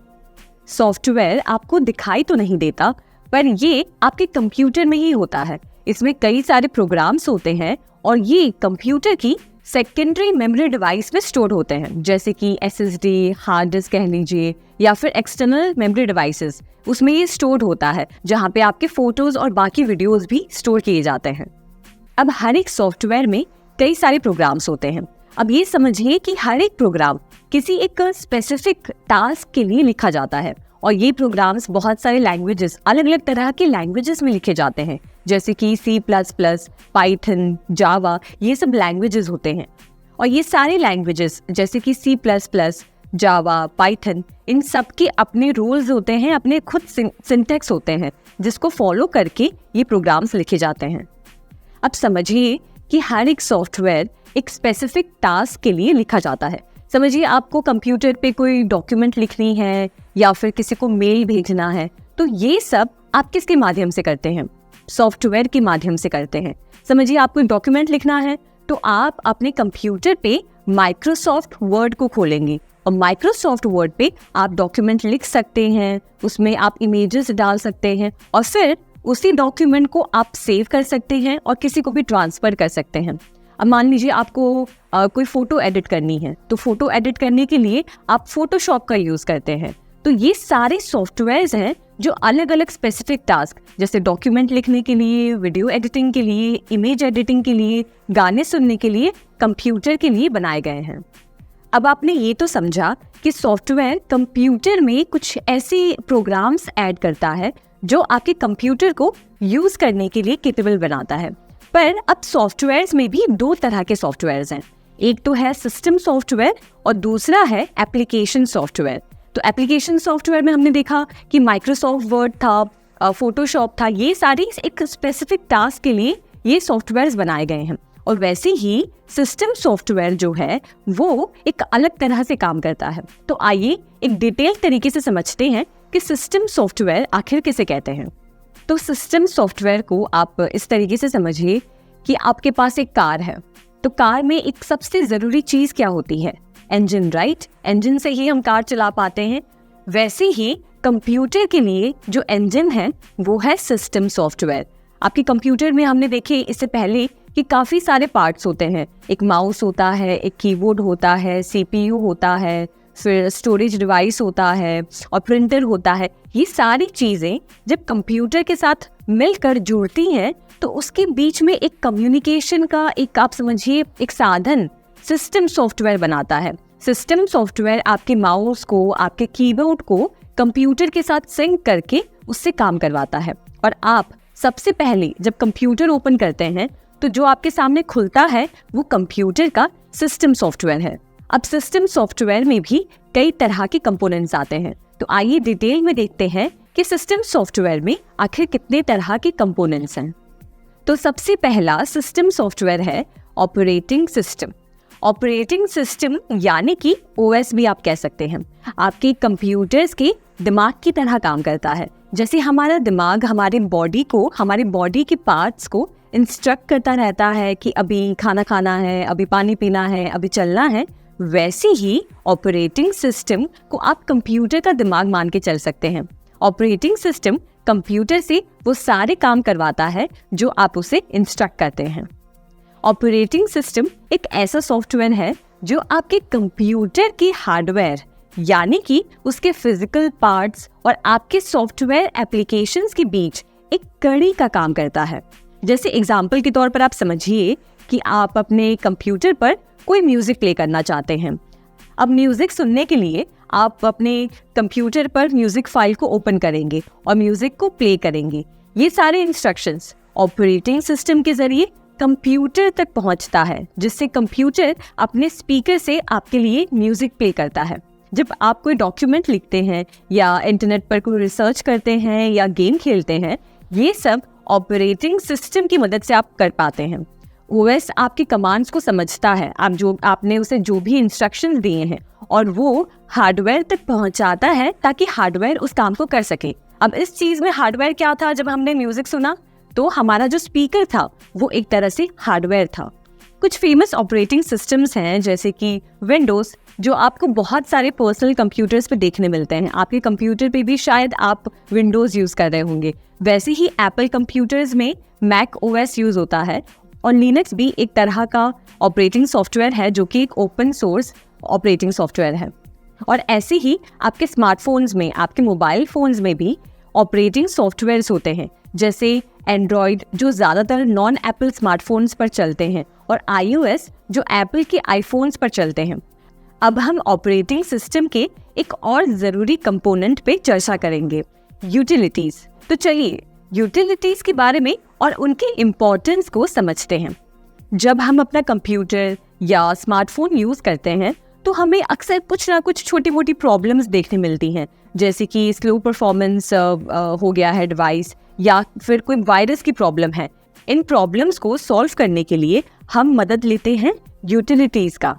सॉफ्टवेयर आपको दिखाई तो नहीं देता, पर ये आपके कंप्यूटर में ही होता है। इसमें कई सारे प्रोग्राम्स होते हैं और ये कंप्यूटर की सेकेंडरी मेमोरी डिवाइस में स्टोर होते हैं, जैसे कि एसएसडी, हार्ड डिस्क कह लीजिए, या फिर एक्सटर्नल मेमोरी डिवाइसेस। उसमें ये स्टोर होता है जहाँ पे आपके फोटोज और बाकी वीडियोज भी स्टोर किए जाते हैं। अब हर एक सॉफ्टवेयर में कई सारे प्रोग्राम्स होते हैं। अब ये समझिए कि हर एक प्रोग्राम किसी एक स्पेसिफिक टास्क के लिए लिखा जाता है और ये प्रोग्राम्स बहुत सारे लैंग्वेजेस, अलग अलग तरह के लैंग्वेजेस में लिखे जाते हैं, जैसे कि C++, पाइथन, जावा, ये सब लैंग्वेजेस होते हैं। और ये सारे लैंग्वेजेस जैसे कि C++, जावा, पाइथन, इन सब के अपने रूल्स होते हैं, अपने खुद सिंटैक्स होते हैं, जिसको फॉलो करके ये प्रोग्राम्स लिखे जाते हैं। अब समझिए कि हर एक सॉफ्टवेयर एक स्पेसिफिक टास्क के लिए लिखा जाता है। समझिए आपको कंप्यूटर पे कोई डॉक्यूमेंट लिखनी है या फिर किसी को मेल भेजना है, तो ये सब आप किसके माध्यम से करते हैं, सॉफ्टवेयर के माध्यम से करते हैं। समझिए आपको डॉक्यूमेंट लिखना है तो आप अपने कंप्यूटर पे माइक्रोसॉफ्ट वर्ड को खोलेंगे और माइक्रोसॉफ्ट वर्ड पे आप डॉक्यूमेंट लिख सकते हैं, उसमें आप इमेजेस डाल सकते हैं और फिर उसी डॉक्यूमेंट को आप सेव कर सकते हैं और किसी को भी ट्रांसफर कर सकते हैं। अब मान लीजिए आपको कोई फोटो एडिट करनी है, तो फोटो एडिट करने के लिए आप फोटोशॉप का यूज करते हैं। तो ये सारे सॉफ्टवेयर्स हैं जो अलग अलग स्पेसिफिक टास्क, जैसे डॉक्यूमेंट लिखने के लिए, वीडियो एडिटिंग के लिए, इमेज एडिटिंग के लिए, गाने सुनने के लिए, कंप्यूटर के लिए बनाए गए हैं। अब आपने ये तो समझा कि सॉफ्टवेयर कंप्यूटर में कुछ ऐसे प्रोग्राम्स ऐड करता है जो आपके कंप्यूटर को यूज करने के लिए केपेबल बनाता है। पर अब सॉफ्टवेयर्स में भी दो तरह के सॉफ्टवेयर्स हैं। एक तो है सिस्टम सॉफ्टवेयर और दूसरा है एप्लीकेशन सॉफ्टवेयर। तो एप्लीकेशन सॉफ्टवेयर में हमने देखा कि माइक्रोसॉफ्ट वर्ड था, फोटोशॉप था, ये सारी एक स्पेसिफिक टास्क के लिए ये सॉफ्टवेयर्स बनाए गए हैं। और वैसे ही सिस्टम सॉफ्टवेयर जो है वो एक अलग तरह से काम करता है। तो आइए एक डिटेल तरीके से समझते हैं कि सिस्टम सॉफ्टवेयर आखिर किसे कहते हैं। तो सिस्टम सॉफ्टवेयर को आप इस तरीके से समझिए कि आपके पास एक कार है, तो कार में एक सबसे ज़रूरी चीज़ क्या होती है, इंजन, राइट। इंजन से ही हम कार चला पाते हैं। वैसे ही कंप्यूटर के लिए जो इंजन है वो है सिस्टम सॉफ्टवेयर। आपके कंप्यूटर में हमने देखे इससे पहले कि काफ़ी सारे पार्ट्स होते हैं। एक माउस होता है, एक कीबोर्ड होता है, CPU होता है, फिर स्टोरेज डिवाइस होता है और प्रिंटर होता है। ये सारी चीज़ें जब कंप्यूटर के साथ मिलकर जुड़ती हैं तो उसके बीच में एक कम्युनिकेशन का एक, आप समझिए, एक साधन सिस्टम सॉफ्टवेयर बनाता है। सिस्टम सॉफ्टवेयर आपके माउस को, आपके कीबोर्ड को कंप्यूटर के साथ सिंक करके उससे काम करवाता है। और आप सबसे पहले जब कंप्यूटर ओपन करते हैं तो जो आपके सामने खुलता है वो कंप्यूटर का सिस्टम सॉफ्टवेयर है। अब सिस्टम सॉफ्टवेयर में भी कई तरह के कंपोनेंट्स आते हैं, तो आइए डिटेल में देखते हैं कि सिस्टम सॉफ्टवेयर में आखिर कितने तरह के कंपोनेंट्स हैं। तो सबसे पहला सिस्टम सॉफ्टवेयर है ऑपरेटिंग सिस्टम। ऑपरेटिंग सिस्टम यानी कि ओएस भी आप कह सकते हैं, आपके कंप्यूटर्स के दिमाग की तरह काम करता है। जैसे हमारा दिमाग हमारे बॉडी के पार्ट्स को इंस्ट्रक्ट करता रहता है कि अभी खाना खाना है, अभी पानी पीना है, अभी चलना है, वैसे ही ऑपरेटिंग सिस्टम को आप कंप्यूटर का दिमाग मान के चल सकते हैं। ऑपरेटिंग सिस्टम कंप्यूटर से वो सारे काम करवाता है जो आप उसे इंस्ट्रक्ट करते हैं। ऑपरेटिंग सिस्टम एक ऐसा सॉफ्टवेयर है जो आपके कंप्यूटर के हार्डवेयर यानी कि उसके फिजिकल पार्ट्स और आपके सॉफ्टवेयर एप्लीकेशंस के बीच एक कड़ी का काम करता है। जैसे एग्जाम्पल के तौर पर आप समझिए कि आप अपने कंप्यूटर पर कोई म्यूजिक प्ले करना चाहते हैं। अब म्यूजिक सुनने के लिए आप अपने कंप्यूटर पर म्यूजिक फाइल को ओपन करेंगे और म्यूजिक को प्ले करेंगे। ये सारे इंस्ट्रक्शंस ऑपरेटिंग सिस्टम के जरिए कंप्यूटर तक पहुंचता है, जिससे कंप्यूटर अपने स्पीकर से आपके लिए म्यूजिक प्ले करता है। जब आप कोई डॉक्यूमेंट लिखते हैं या इंटरनेट पर कोई रिसर्च करते हैं या गेम खेलते हैं, ये सब ऑपरेटिंग सिस्टम की मदद से आप कर पाते हैं। ओएस आपकी कमांड्स को समझता है, आपने उसे जो भी इंस्ट्रक्शंस दिए हैं, और वो हार्डवेयर तक पहुंचाता है ताकि हार्डवेयर उस काम को कर सके। अब इस चीज में हार्डवेयर क्या था? जब हमने म्यूजिक सुना तो हमारा जो स्पीकर था वो एक तरह से हार्डवेयर था। कुछ फेमस ऑपरेटिंग सिस्टम्स हैं जैसे कि विंडोज, जो आपको बहुत सारे पर्सनल कंप्यूटर्स पे देखने मिलते हैं। आपके कंप्यूटर पे भी शायद आप विंडोज यूज कर रहे होंगे। वैसे ही एप्पल कंप्यूटर्स में मैक ओएस यूज होता है, और लिनक्स भी एक तरह का ऑपरेटिंग सॉफ्टवेयर है जो कि एक ओपन सोर्स ऑपरेटिंग सॉफ्टवेयर है। और ऐसे ही आपके स्मार्टफोन्स में, आपके मोबाइल फोन्स में भी ऑपरेटिंग सॉफ्टवेयर्स होते हैं, जैसे एंड्रॉयड जो ज़्यादातर नॉन एप्पल स्मार्टफोन्स पर चलते हैं, और iOS जो एप्पल के आईफोन्स पर चलते हैं। अब हम ऑपरेटिंग सिस्टम के एक और ज़रूरी कंपोनेंट पे चर्चा करेंगे, यूटिलिटीज़। तो चलिए यूटिलिटीज़ के बारे में और उनके इम्पोर्टेंस को समझते हैं। जब हम अपना कंप्यूटर या स्मार्टफोन यूज़ करते हैं तो हमें अक्सर कुछ ना कुछ छोटी मोटी प्रॉब्लम्स देखने मिलती हैं, जैसे कि स्लो परफॉर्मेंस हो गया है डिवाइस, या फिर कोई वायरस की प्रॉब्लम है। इन प्रॉब्लम्स को सॉल्व करने के लिए हम मदद लेते हैं यूटिलिटीज़ का।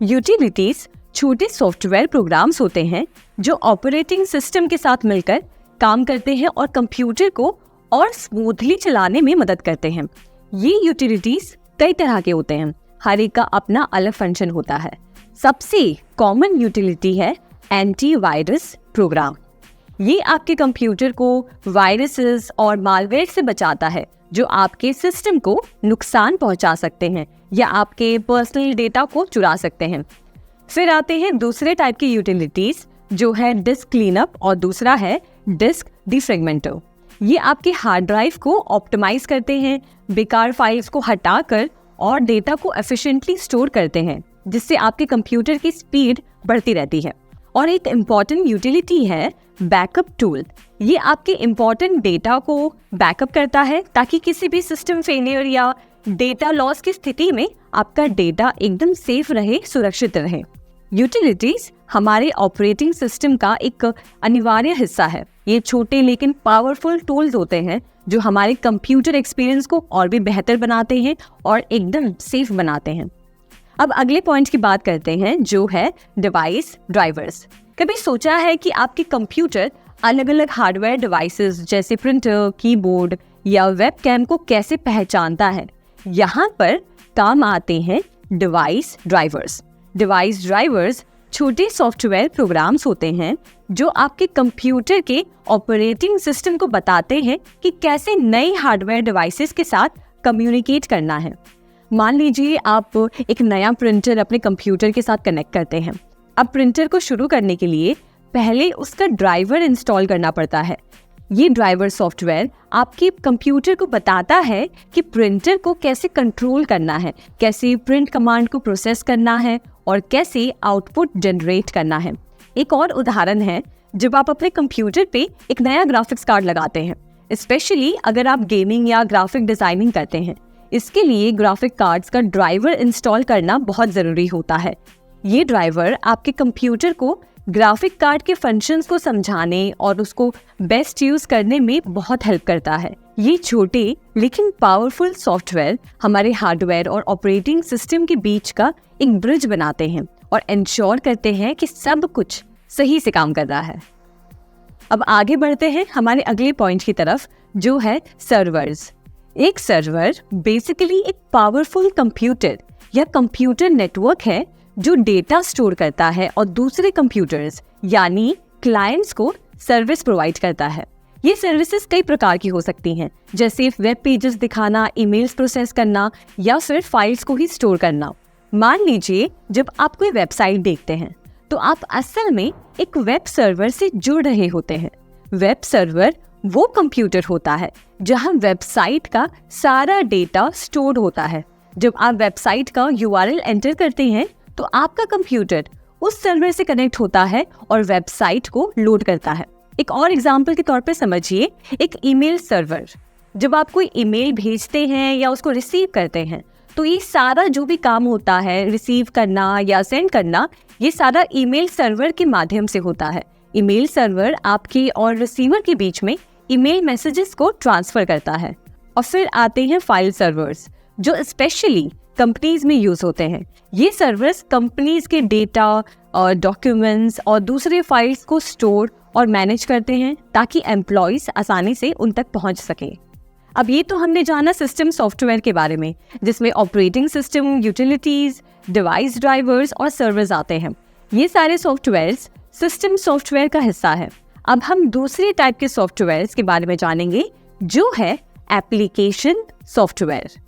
यूटिलिटीज़ छोटे सॉफ्टवेयर प्रोग्राम्स होते हैं जो ऑपरेटिंग सिस्टम के साथ मिलकर काम करते हैं और कंप्यूटर को और स्मूथली चलाने में मदद करते हैं। ये यूटिलिटीज़ कई तरह के होते हैं, हर एक का अपना अलग फंक्शन होता है। सबसे कॉमन यूटिलिटी है एंटीवायरस प्रोग्राम। ये आपके कंप्यूटर को वायरसेस और मालवेयर से बचाता है जो आपके सिस्टम को नुकसान पहुंचा सकते हैं या आपके पर्सनल डेटा को चुरा सकते हैं। फिर आते हैं दूसरे टाइप की यूटिलिटीज, जो है डिस्क क्लीनअप और दूसरा है डिस्क डिफ्रेगमेंटर। ये आपके हार्ड ड्राइव को ऑप्टिमाइज करते हैं, बेकार फाइल्स को हटाकर और डेटा को एफिशिएंटली स्टोर करते हैं, जिससे आपके कंप्यूटर की स्पीड बढ़ती रहती है। और एक इम्पॉर्टेंट यूटिलिटी है बैकअप टूल। ये आपके इम्पॉर्टेंट डेटा को बैकअप करता है ताकि किसी भी सिस्टम फेलियर या डेटा लॉस की स्थिति में आपका डेटा एकदम सेफ रहे, सुरक्षित रहे। यूटिलिटीज हमारे ऑपरेटिंग सिस्टम का एक अनिवार्य हिस्सा है। ये छोटे लेकिन पावरफुल टूल्स होते हैं जो हमारे कंप्यूटर एक्सपीरियंस को और भी बेहतर बनाते हैं और एकदम सेफ बनाते हैं। अब अगले पॉइंट की बात करते हैं, जो है डिवाइस ड्राइवर्स। कभी सोचा है कि आपके कंप्यूटर अलग अलग हार्डवेयर डिवाइसेस जैसे प्रिंटर, कीबोर्ड या वेबकैम को कैसे पहचानता है? यहाँ पर काम आते हैं डिवाइस ड्राइवर्स। डिवाइस ड्राइवर्स छोटे सॉफ्टवेयर प्रोग्राम्स होते हैं जो आपके कंप्यूटर के ऑपरेटिंग सिस्टम को बताते हैं कि कैसे नए हार्डवेयर डिवाइसेस के साथ कम्युनिकेट करना है। मान लीजिए आप एक नया प्रिंटर अपने कंप्यूटर के साथ कनेक्ट करते हैं, अब प्रिंटर को शुरू करने के लिए पहले उसका ड्राइवर इंस्टॉल करना पड़ता है। ये ड्राइवर सॉफ्टवेयर आपके कंप्यूटर को बताता है कि प्रिंटर को कैसे कंट्रोल करना है, कैसे प्रिंट कमांड को प्रोसेस करना है और कैसे आउटपुट जनरेट करना है। एक और उदाहरण है, जब आप अपने कंप्यूटर पे एक नया ग्राफिक्स कार्ड लगाते हैं, स्पेशली अगर आप गेमिंग या ग्राफिक डिजाइनिंग करते हैं। इसके लिए ग्राफिक कार्ड्स का ड्राइवर इंस्टॉल करना बहुत ज़रूरी होता है। ये ड्राइवर आपके कंप्यूटर को ग्राफिक कार्ड के फंक्शंस को समझाने और उसको बेस्ट यूज करने में बहुत हेल्प करता है। ये छोटे लेकिन पावरफुल सॉफ्टवेयर हमारे हार्डवेयर और ऑपरेटिंग सिस्टम के बीच का एक ब्रिज बनाते हैं और इंश्योर करते हैं कि सब कुछ सही से काम कर रहा है। अब आगे बढ़ते हैं हमारे अगले पॉइंट की तरफ, जो है सर्वर्स। एक सर्वर बेसिकली एक पावरफुल कंप्यूटर या कंप्यूटर नेटवर्क है जो डेटा स्टोर करता है और दूसरे कंप्यूटर्स यानी क्लाइंट्स को सर्विस प्रोवाइड करता है। ये सर्विसेज कई प्रकार की हो सकती हैं, जैसे वेब पेजेस दिखाना, ईमेल्स प्रोसेस करना या फिर फाइल्स को ही स्टोर करना। मान लीजिए जब आप कोई वेबसाइट देखते हैं तो आप असल में एक वेब सर्वर से जुड़ रहे होते हैं। वेब सर्वर वो कंप्यूटर होता है जहां वेबसाइट का सारा डेटा स्टोर होता है। जब आप वेबसाइट का URL एंटर करते हैं तो आपका कंप्यूटर उस सर्वर से कनेक्ट होता है और वेबसाइट को लोड करता है। एक और एग्जांपल के तौर पे समझिए, एक ईमेल सर्वर। जब आप कोई ईमेल भेजते हैं या उसको रिसीव करते हैं तो ये सारा जो भी काम होता है, रिसीव करना या सेंड करना, ये सारा ईमेल सर्वर के माध्यम से होता है। ईमेल सर्वर आपके और रिसीवर के बीच में ईमेल मैसेजेस को ट्रांसफर करता है। और फिर आते हैं फाइल सर्वर्स, जो स्पेशली कंपनीज में यूज होते हैं। ये सर्वर्स कंपनीज के डेटा और डॉक्यूमेंट्स और दूसरे फाइल्स को स्टोर और मैनेज करते हैं ताकि एम्प्लॉयज आसानी से उन तक पहुंच सके। अब ये तो हमने जाना सिस्टम सॉफ्टवेयर के बारे में, जिसमें operating system, utilities, device drivers और सर्वर्स आते हैं। ये सारे सॉफ्टवेयर्स सिस्टम सॉफ्टवेयर का हिस्सा है। अब हम दूसरे टाइप के सॉफ्टवेयर्स के बारे में जानेंगे, जो है एप्लीकेशन सॉफ्टवेयर।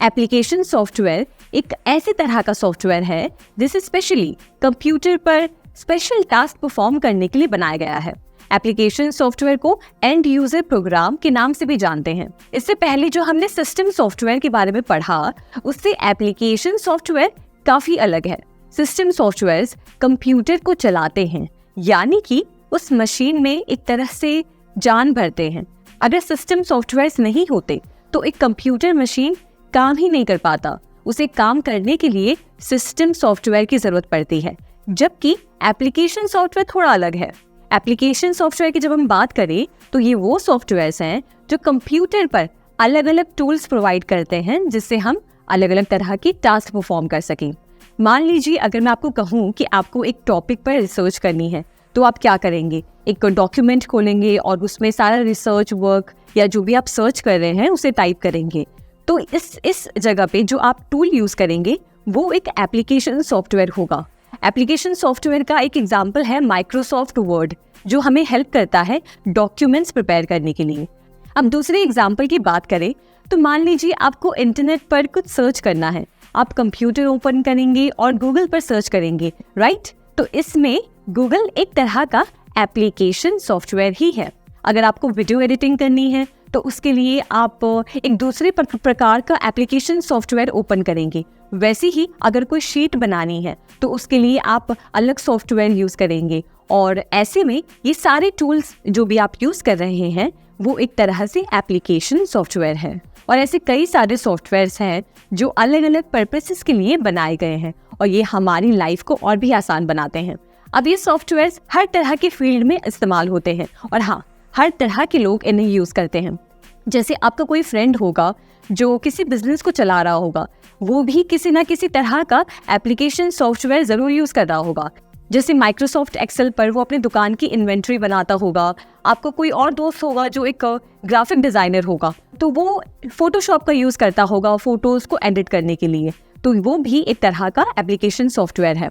एप्लीकेशन सॉफ्टवेयर एक ऐसे तरह का सॉफ्टवेयर है जिसे स्पेशली कंप्यूटर पर स्पेशल टास्क परफॉर्म करने के लिए बनाया गया है। एप्लीकेशन सॉफ्टवेयर को एंड यूजर प्रोग्राम के नाम से भी जानते हैं। इससे पहले जो हमने सिस्टम सॉफ्टवेयर के बारे में पढ़ा, उससे एप्लीकेशन सॉफ्टवेयर काफी अलग है। सिस्टम सॉफ्टवेयर कंप्यूटर को चलाते हैं, यानी कि उस मशीन में एक तरह से जान भरते हैं। अगर सिस्टम सॉफ्टवेयर नहीं होते तो एक कंप्यूटर मशीन काम ही नहीं कर पाता। उसे काम करने के लिए सिस्टम सॉफ्टवेयर की जरूरत पड़ती है, जबकि एप्लीकेशन सॉफ्टवेयर थोड़ा अलग है। एप्लीकेशन सॉफ्टवेयर की जब हम बात करें तो ये वो सॉफ्टवेयर्स हैं जो कंप्यूटर पर अलग अलग टूल्स प्रोवाइड करते हैं, जिससे हम अलग अलग तरह की टास्क परफॉर्म कर सकें। मान लीजिए अगर मैं आपको कहूँ कि आपको एक टॉपिक पर रिसर्च करनी है, तो आप क्या करेंगे? एक डॉक्यूमेंट खोलेंगे और उसमें सारा रिसर्च वर्क या जो भी आप सर्च कर रहे हैं उसे टाइप करेंगे। तो इस जगह पे जो आप टूल यूज करेंगे वो एक एप्लीकेशन सॉफ्टवेयर होगा। एप्लीकेशन सॉफ्टवेयर का एक एग्जांपल है माइक्रोसॉफ्ट वर्ड, जो हमें हेल्प करता है डॉक्यूमेंट्स प्रिपेयर करने के लिए। अब दूसरे एग्जांपल की बात करें तो मान लीजिए आपको इंटरनेट पर कुछ सर्च करना है। आप कंप्यूटर ओपन करेंगे और गूगल पर सर्च करेंगे, राइट? तो इसमें गूगल एक तरह का एप्लीकेशन सॉफ्टवेयर ही है। अगर आपको वीडियो एडिटिंग करनी है तो उसके लिए आप एक दूसरे प्रकार का एप्लीकेशन सॉफ्टवेयर ओपन करेंगे। वैसे ही अगर कोई शीट बनानी है तो उसके लिए आप अलग सॉफ्टवेयर यूज करेंगे। और ऐसे में ये सारे टूल्स जो भी आप यूज कर रहे हैं वो एक तरह से एप्लीकेशन सॉफ्टवेयर है। और ऐसे कई सारे सॉफ्टवेयर्स हैं जो अलग अलग पर्पसेस के लिए बनाए गए हैं और ये हमारी लाइफ को और भी आसान बनाते हैं। अब ये सॉफ्टवेयर्स हर तरह के फील्ड में इस्तेमाल होते हैं और हाँ, हर तरह के लोग इन्हें यूज करते हैं। जैसे आपका कोई फ्रेंड होगा जो किसी बिजनेस को चला रहा होगा, वो भी किसी ना किसी तरह का एप्लीकेशन सॉफ्टवेयर जरूर यूज कर रहा होगा। जैसे माइक्रोसॉफ्ट एक्सेल पर वो अपनी दुकान की इन्वेंट्री बनाता होगा। आपको कोई और दोस्त होगा जो एक ग्राफिक डिजाइनर होगा, तो वो फोटोशॉप का यूज करता होगा फोटोज को एडिट करने के लिए, तो वो भी एक तरह का एप्लीकेशन सॉफ्टवेयर है।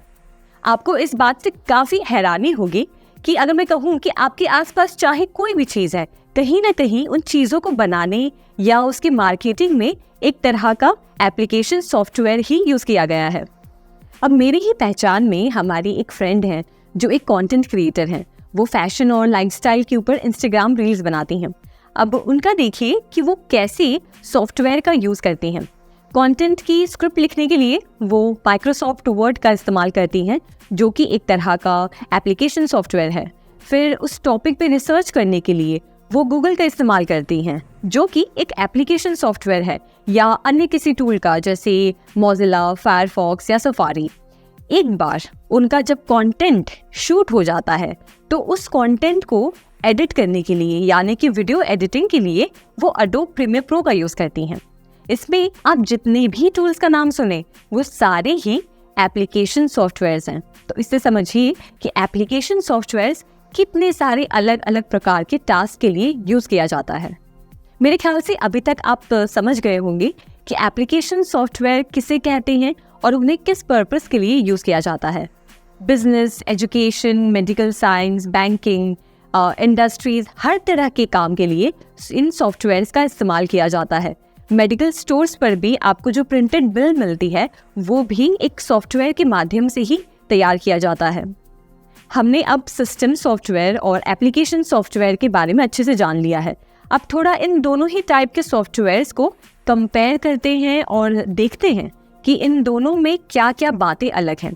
आपको इस बात से काफी हैरानी होगी कि अगर मैं कहूँ कि आपके आसपास चाहे कोई भी चीज है, कहीं ना कहीं उन चीजों को बनाने या उसकी मार्केटिंग में एक तरह का एप्लीकेशन सॉफ्टवेयर ही यूज किया गया है। अब मेरी ही पहचान में हमारी एक फ्रेंड है जो एक कंटेंट क्रिएटर हैं। वो फैशन और लाइफस्टाइल के ऊपर इंस्टाग्राम रील्स बनाती हैं। अब उनका देखिए कि वो कैसे सॉफ्टवेयर का यूज़ करती हैं। कंटेंट की स्क्रिप्ट लिखने के लिए वो माइक्रोसॉफ्ट वर्ड का इस्तेमाल करती हैं, जो कि एक तरह का एप्लीकेशन सॉफ्टवेयर है। फिर उस टॉपिक पे रिसर्च करने के लिए वो गूगल का इस्तेमाल करती हैं, जो कि एक एप्लीकेशन सॉफ्टवेयर है, या अन्य किसी टूल का जैसे मोजिला, फायरफॉक्स या सफारी। एक बार उनका जब कंटेंट शूट हो जाता है तो उस कंटेंट को एडिट करने के लिए, यानी कि वीडियो एडिटिंग के लिए, वो एडोब प्रीमियर प्रो का यूज़ करती हैं। इसमें आप जितने भी टूल्स का नाम सुने वो सारे ही एप्लीकेशन सॉफ्टवेयर्स हैं। तो इससे समझिए कि एप्लीकेशन सॉफ्टवेयर्स कितने सारे अलग अलग प्रकार के टास्क के लिए यूज़ किया जाता है। मेरे ख्याल से अभी तक आप समझ गए होंगे कि एप्लीकेशन सॉफ्टवेयर किसे कहते हैं और उन्हें किस पर्पस के लिए यूज़ किया जाता है। Business, education, medical science, banking, industries, हर तरह के काम के लिए इन सॉफ्टवेयर्स का इस्तेमाल किया जाता है। मेडिकल स्टोर्स पर भी आपको जो प्रिंटेड बिल मिलती है वो भी एक सॉफ्टवेयर के माध्यम से ही तैयार किया जाता है। हमने अब सिस्टम सॉफ्टवेयर और एप्लीकेशन सॉफ्टवेयर के बारे में अच्छे से जान लिया है। अब थोड़ा इन दोनों ही टाइप के सॉफ्टवेयर्स को कंपेयर करते हैं और देखते हैं कि इन दोनों में क्या क्या बातें अलग हैं।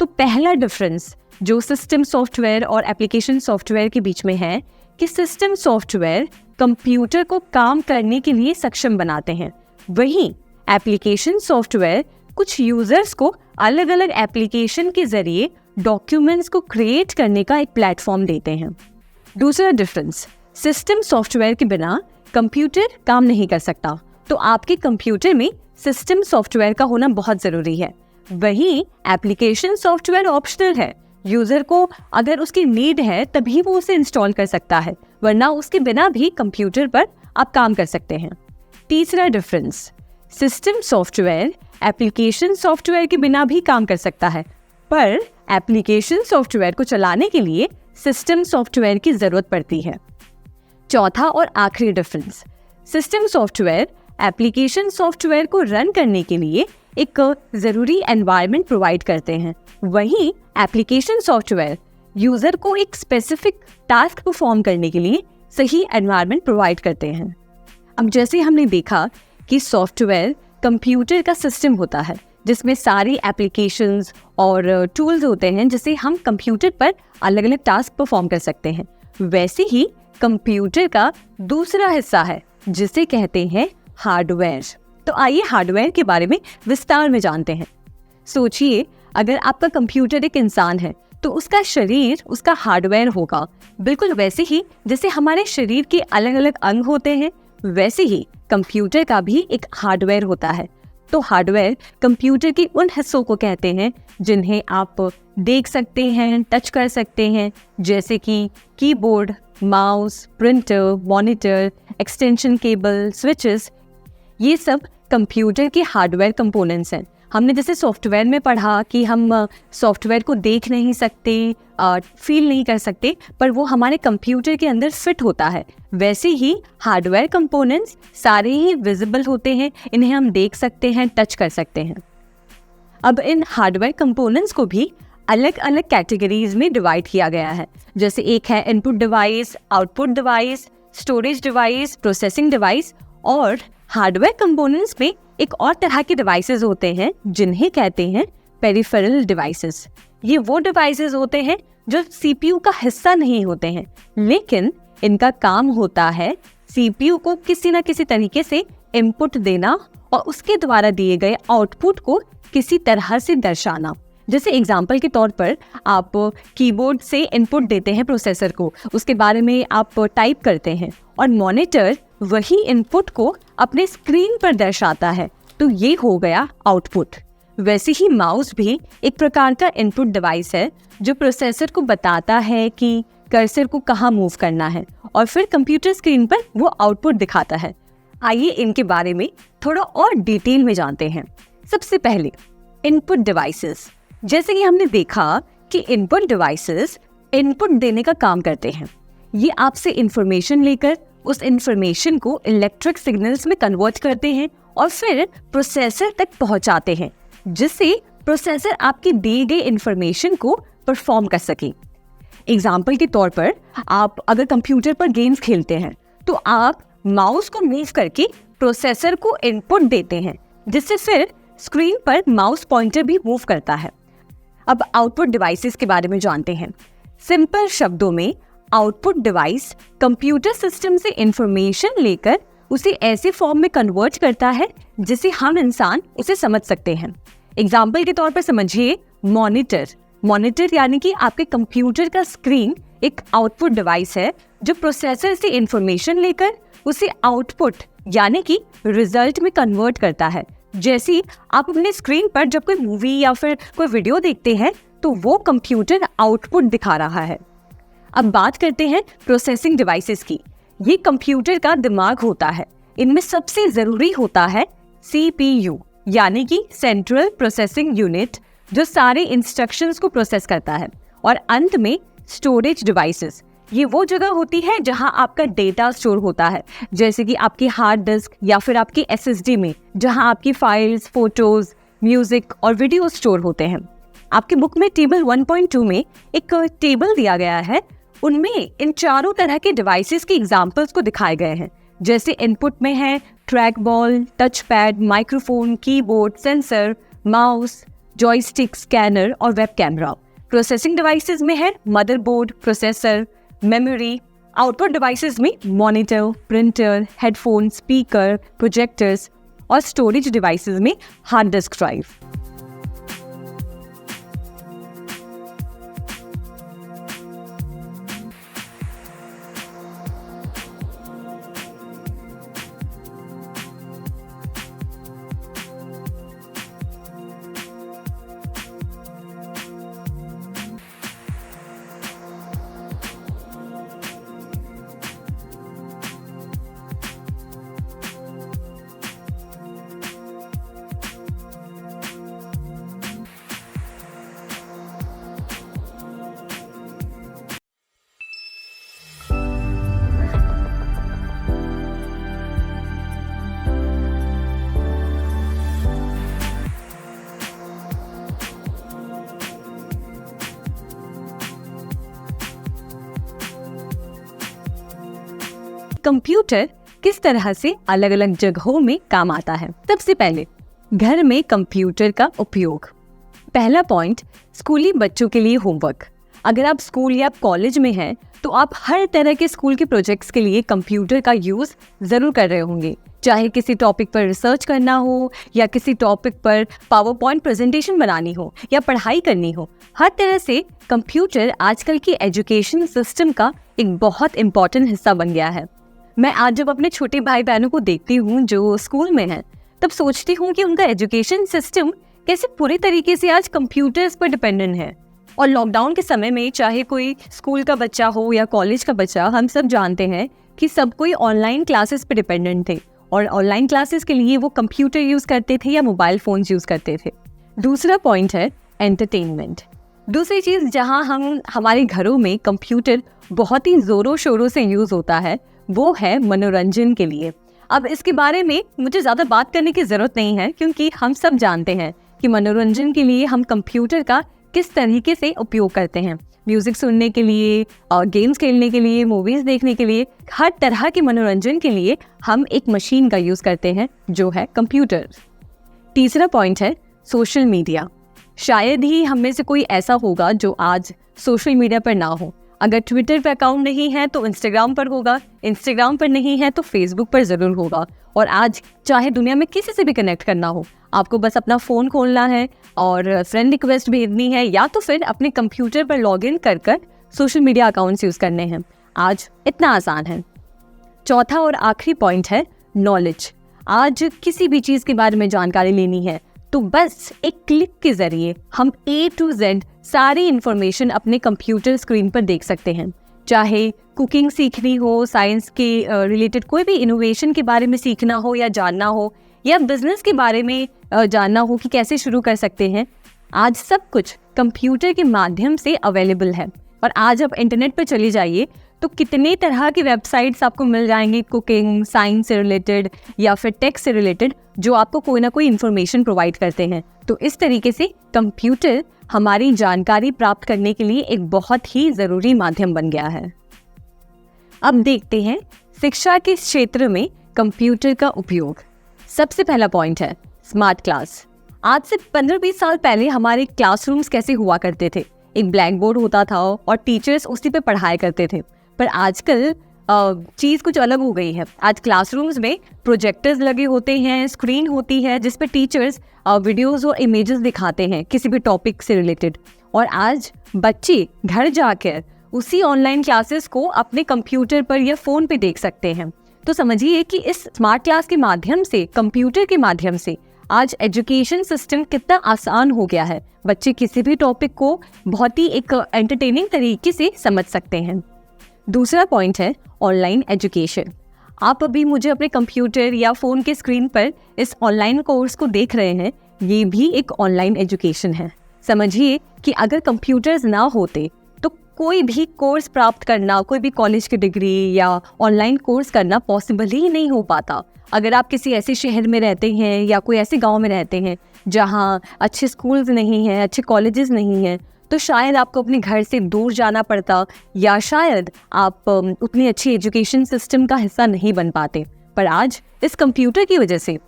तो पहला डिफरेंस जो सिस्टम सॉफ्टवेयर और एप्लीकेशन सॉफ्टवेयर के बीच में है कि सिस्टम सॉफ्टवेयर कंप्यूटर को काम करने के लिए सक्षम बनाते हैं, वहीं एप्लीकेशन सॉफ्टवेयर कुछ यूजर्स को अलग अलग एप्लीकेशन के जरिए डॉक्यूमेंट्स को क्रिएट करने का एक प्लेटफॉर्म देते हैं। दूसरा डिफरेंस, सिस्टम सॉफ्टवेयर के बिना कंप्यूटर काम नहीं कर सकता, तो आपके कंप्यूटर में सिस्टम सॉफ्टवेयर का होना बहुत ज़रूरी है। वहीं एप्लीकेशन सॉफ्टवेयर ऑप्शनल है, यूज़र को अगर उसकी नीड है तभी वो उसे इंस्टॉल कर सकता है, वरना उसके बिना भी कंप्यूटर पर आप काम कर सकते हैं। तीसरा difference, system software application software के बिना भी काम कर सकता है, पर एप्लीकेशन सॉफ्टवेयर को चलाने के लिए सिस्टम सॉफ्टवेयर की ज़रूरत पड़ती है। चौथा और आखिरी difference, system software application software को रन करने के लिए एक ज़रूरी एनवायरनमेंट प्रोवाइड करते हैं, वहीं एप्लीकेशन सॉफ्टवेयर यूज़र को एक स्पेसिफिक टास्क परफॉर्म करने के लिए सही एनवायरनमेंट प्रोवाइड करते हैं। अब जैसे हमने देखा कि सॉफ्टवेयर कंप्यूटर का सिस्टम होता है जिसमें सारी एप्लीकेशंस और टूल्स होते हैं जिससे हम कंप्यूटर पर अलग अलग टास्क परफॉर्म कर सकते हैं, वैसे ही कंप्यूटर का दूसरा हिस्सा है जिसे कहते हैं हार्डवेयर। तो आइए हार्डवेयर के बारे में विस्तार में जानते हैं। सोचिए, अगर आपका कंप्यूटर एक इंसान है तो उसका शरीर उसका हार्डवेयर होगा, बिल्कुल वैसे ही जैसे हमारे शरीर के अलग अलग अंग होते हैं, वैसे ही कंप्यूटर का भी एक हार्डवेयर होता है। तो हार्डवेयर कंप्यूटर के उन हिस्सों को कहते हैं जिन्हें आप देख सकते हैं, टच कर सकते हैं, जैसे कि keyboard, mouse, printer, monitor, extension cable, switches. ये सब कंप्यूटर के हार्डवेयर कंपोनेंट्स हैं। हमने जैसे सॉफ्टवेयर में पढ़ा कि हम सॉफ्टवेयर को देख नहीं सकते, फील नहीं कर सकते, पर वो हमारे कंप्यूटर के अंदर फिट होता है, वैसे ही हार्डवेयर कंपोनेंट्स सारे ही विजिबल होते हैं, इन्हें हम देख सकते हैं, टच कर सकते हैं। अब इन हार्डवेयर कंपोनेंट्स को भी अलग अलग कैटेगरीज में डिवाइड किया गया है। जैसे एक है input device, output device, storage device, processing device, और हार्डवेयर कंपोनेंट्स में एक और तरह के डिवाइसेस होते हैं जिन्हें कहते हैं पेरिफेरल डिवाइसेस। ये वो डिवाइसेस होते हैं जो सीपीयू का हिस्सा नहीं होते हैं, लेकिन इनका काम होता है सीपीयू को किसी न किसी तरीके से इनपुट देना और उसके द्वारा दिए गए आउटपुट को किसी तरह से दर्शाना। जैसे एग्जाम्पल के तौर पर आप कीबोर्ड से इनपुट देते हैं प्रोसेसर को, उसके बारे में आप टाइप करते हैं और मॉनिटर वही इनपुट को अपने स्क्रीन पर दर्शाता है, तो ये हो गया आउटपुट। वैसे ही माउस भी एक प्रकार का इनपुट डिवाइस है जो प्रोसेसर को बताता है कि कर्सर को कहाँ मूव करना है, और फिर कंप्यूटर स्क्रीन पर वो आउटपुट दिखाता है। आइए इनके बारे में थोड़ा और डिटेल में जानते हैं। सबसे पहले इनपुट डिवाइसेस। जैसे कि हमने देखा कि इनपुट डिवाइसेस इनपुट देने का काम करते हैं। ये आपसे इंफॉर्मेशन लेकर उस इंफॉर्मेशन को इलेक्ट्रिक सिग्नल्स में कन्वर्ट करते हैं और फिर प्रोसेसर तक पहुंचाते हैं, जिससे प्रोसेसर आपकी दी गई इंफॉर्मेशन को परफॉर्म कर सके। एग्जाम्पल के तौर पर आप अगर कंप्यूटर पर गेम्स खेलते हैं तो आप माउस को मूव करके प्रोसेसर को इनपुट देते हैं, जिससे फिर स्क्रीन पर माउस पॉइंटर भी मूव करता है। अब आउटपुट डिवाइसेस के बारे में जानते हैं। सिंपल शब्दों में आउटपुट डिवाइस कंप्यूटर सिस्टम से इंफॉर्मेशन लेकर उसे ऐसे फॉर्म में कन्वर्ट करता है जिसे हम इंसान उसे समझ सकते हैं। एग्जाम्पल के तौर पर समझिए मॉनिटर यानी कि आपके कंप्यूटर का स्क्रीन एक आउटपुट डिवाइस है जो प्रोसेसर से इंफॉर्मेशन लेकर उसे आउटपुट यानी कि रिजल्ट में कन्वर्ट करता है। जैसे आप अपने स्क्रीन पर जब कोई मूवी या फिर कोई वीडियो देखते हैं तो वो कंप्यूटर आउटपुट दिखा रहा है। अब बात करते हैं प्रोसेसिंग डिवाइसेस की। ये कंप्यूटर का दिमाग होता है। इनमें सबसे जरूरी होता है CPU यानी कि सेंट्रल प्रोसेसिंग यूनिट, जो सारे इंस्ट्रक्शंस को प्रोसेस करता है। और अंत में स्टोरेज डिवाइसेस, ये वो जगह होती है जहां आपका डेटा स्टोर होता है, जैसे कि आपकी हार्ड डिस्क या फिर आपकी SSD में, जहां आपकी फाइल्स, फोटोज, म्यूजिक और वीडियो स्टोर होते हैं। आपके बुक में टेबल 1.2 में एक टेबल दिया गया है, उनमें इन चारों तरह के डिवाइसेस के एग्जाम्पल्स को दिखाए गए हैं। जैसे इनपुट में है track ball, touch pad, microphone, keyboard, sensor, mouse, joystick, scanner और वेब कैमरा। प्रोसेसिंग डिवाइसेस में है motherboard, processor, memory. Output devices में monitor, printer, headphone, speaker, projectors और स्टोरेज डिवाइसेस में हार्ड डिस्क ड्राइव। कंप्यूटर किस तरह से अलग अलग जगहों में काम आता है। सबसे पहले घर में कंप्यूटर का उपयोग। पहला पॉइंट, स्कूली बच्चों के लिए होमवर्क। अगर आप स्कूल या कॉलेज में हैं तो आप हर तरह के स्कूल के प्रोजेक्ट्स के लिए कंप्यूटर का यूज जरूर कर रहे होंगे, चाहे किसी टॉपिक पर रिसर्च करना हो या किसी टॉपिक पर पावर पॉइंट प्रेजेंटेशन बनानी हो या पढ़ाई करनी हो। हर तरह से कंप्यूटर आजकल की एजुकेशन सिस्टम का एक बहुत इम्पोर्टेंट हिस्सा बन गया है। मैं आज जब अपने छोटे भाई बहनों को देखती हूँ जो स्कूल में हैं, तब सोचती हूँ कि उनका एजुकेशन सिस्टम कैसे पूरी तरीके से आज कंप्यूटर्स पर डिपेंडेंट है। और लॉकडाउन के समय में चाहे कोई स्कूल का बच्चा हो या कॉलेज का बच्चा, हम सब जानते हैं कि सब कोई ऑनलाइन क्लासेस पे डिपेंडेंट थे और ऑनलाइन क्लासेस के लिए वो कंप्यूटर यूज़ करते थे या मोबाइल फ़ोन्स यूज़ करते थे। दूसरा पॉइंट है एंटरटेनमेंट। दूसरी चीज़ जहाँ हमारे घरों में कंप्यूटर बहुत ही ज़ोरों शोरों से यूज़ होता है वो है मनोरंजन के लिए। अब इसके बारे में मुझे ज़्यादा बात करने की ज़रूरत नहीं है, क्योंकि हम सब जानते हैं कि मनोरंजन के लिए हम कंप्यूटर का किस तरीके से उपयोग करते हैं। म्यूज़िक सुनने के लिए, गेम्स खेलने के लिए, मूवीज़ देखने के लिए, हर तरह के मनोरंजन के लिए हम एक मशीन का यूज़ करते हैं जो है कंप्यूटर। तीसरा पॉइंट है सोशल मीडिया। शायद ही हम में से कोई ऐसा होगा जो आज सोशल मीडिया पर ना हो। अगर ट्विटर पर अकाउंट नहीं है तो इंस्टाग्राम पर होगा, इंस्टाग्राम पर नहीं है तो फेसबुक पर ज़रूर होगा। और आज चाहे दुनिया में किसी से भी कनेक्ट करना हो, आपको बस अपना फ़ोन खोलना है और फ्रेंड रिक्वेस्ट भेजनी है या तो फिर अपने कंप्यूटर पर लॉगिन कर सोशल मीडिया अकाउंट्स यूज़ करने हैं। आज इतना आसान है। चौथा और आखिरी पॉइंट है नॉलेज। आज किसी भी चीज़ के बारे में जानकारी लेनी है तो बस एक क्लिक के ज़रिए हम A to Z सारी इन्फॉर्मेशन अपने कंप्यूटर स्क्रीन पर देख सकते हैं। चाहे कुकिंग सीखनी हो, साइंस के रिलेटेड कोई भी इनोवेशन के बारे में सीखना हो या जानना हो, या बिजनेस के बारे में जानना हो कि कैसे शुरू कर सकते हैं, आज सब कुछ कंप्यूटर के माध्यम से अवेलेबल है। और आज आप इंटरनेट पर चले जाइए तो कितने तरह की वेबसाइट्स आपको मिल जाएंगी कुकिंग, साइंस से रिलेटेड या फिर टेक से रिलेटेड, जो आपको कोई ना कोई इन्फॉर्मेशन प्रोवाइड करते हैं। तो इस तरीके से कंप्यूटर हमारी जानकारी प्राप्त करने के लिए एक बहुत ही ज़रूरी माध्यम बन गया है। अब देखते हैं शिक्षा के क्षेत्र में कंप्यूटर का उपयोग। सबसे पहला पॉइंट है स्मार्ट क्लास। आज से 15-20 साल पहले हमारे क्लासरूम्स कैसे हुआ करते थे? एक ब्लैक बोर्ड होता था और टीचर्स उसी पे पढ़ाया करते थे। पर आजकल चीज़ कुछ अलग हो गई है। आज क्लासरूम्स में प्रोजेक्टर्स लगे होते हैं, स्क्रीन होती है जिस पे टीचर्स वीडियोस और इमेजेस दिखाते हैं किसी भी टॉपिक से रिलेटेड, और आज बच्चे घर जाकर उसी ऑनलाइन क्लासेस को अपने कंप्यूटर पर या फ़ोन पे देख सकते हैं। तो समझिए कि इस स्मार्ट क्लास के माध्यम से, कंप्यूटर के माध्यम से आज एजुकेशन सिस्टम कितना आसान हो गया है। बच्चे किसी भी टॉपिक को बहुत ही एक एंटरटेनिंग तरीके से समझ सकते हैं। दूसरा पॉइंट है ऑनलाइन एजुकेशन। आप अभी मुझे अपने कंप्यूटर या फ़ोन के स्क्रीन पर इस ऑनलाइन कोर्स को देख रहे हैं, ये भी एक ऑनलाइन एजुकेशन है। समझिए कि अगर कंप्यूटर्स ना होते तो कोई भी कोर्स प्राप्त करना, कोई भी कॉलेज की डिग्री या ऑनलाइन कोर्स करना पॉसिबल ही नहीं हो पाता। अगर आप किसी ऐसे शहर में रहते हैं या कोई ऐसे गांव में रहते हैं जहां अच्छे स्कूल्स नहीं हैं, अच्छे कॉलेजेस नहीं हैं, तो शायद आपको अपने घर से दूर जाना पड़ता, या शायद आप उतनी अच्छी एजुकेशन सिस्टम का हिस्सा नहीं बन पाते। पर आज इस कंप्यूटर की वजह से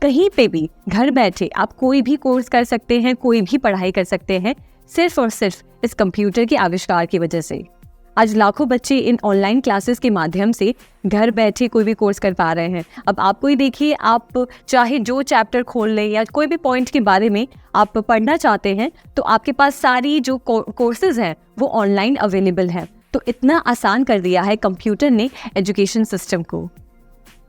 कहीं पे भी घर बैठे आप कोई भी कोर्स कर सकते हैं, कोई भी पढ़ाई कर सकते हैं, सिर्फ और सिर्फ इस कंप्यूटर के आविष्कार की वजह से। आज लाखों बच्चे इन ऑनलाइन क्लासेस के माध्यम से घर बैठे कोई भी कोर्स कर पा रहे हैं। अब आपको ही देखिए, आप चाहे जो चैप्टर खोल लें या कोई भी पॉइंट के बारे में आप पढ़ना चाहते हैं, तो आपके पास सारी जो कोर्सेज हैं वो ऑनलाइन अवेलेबल है। तो इतना आसान कर दिया है कंप्यूटर ने एजुकेशन सिस्टम को।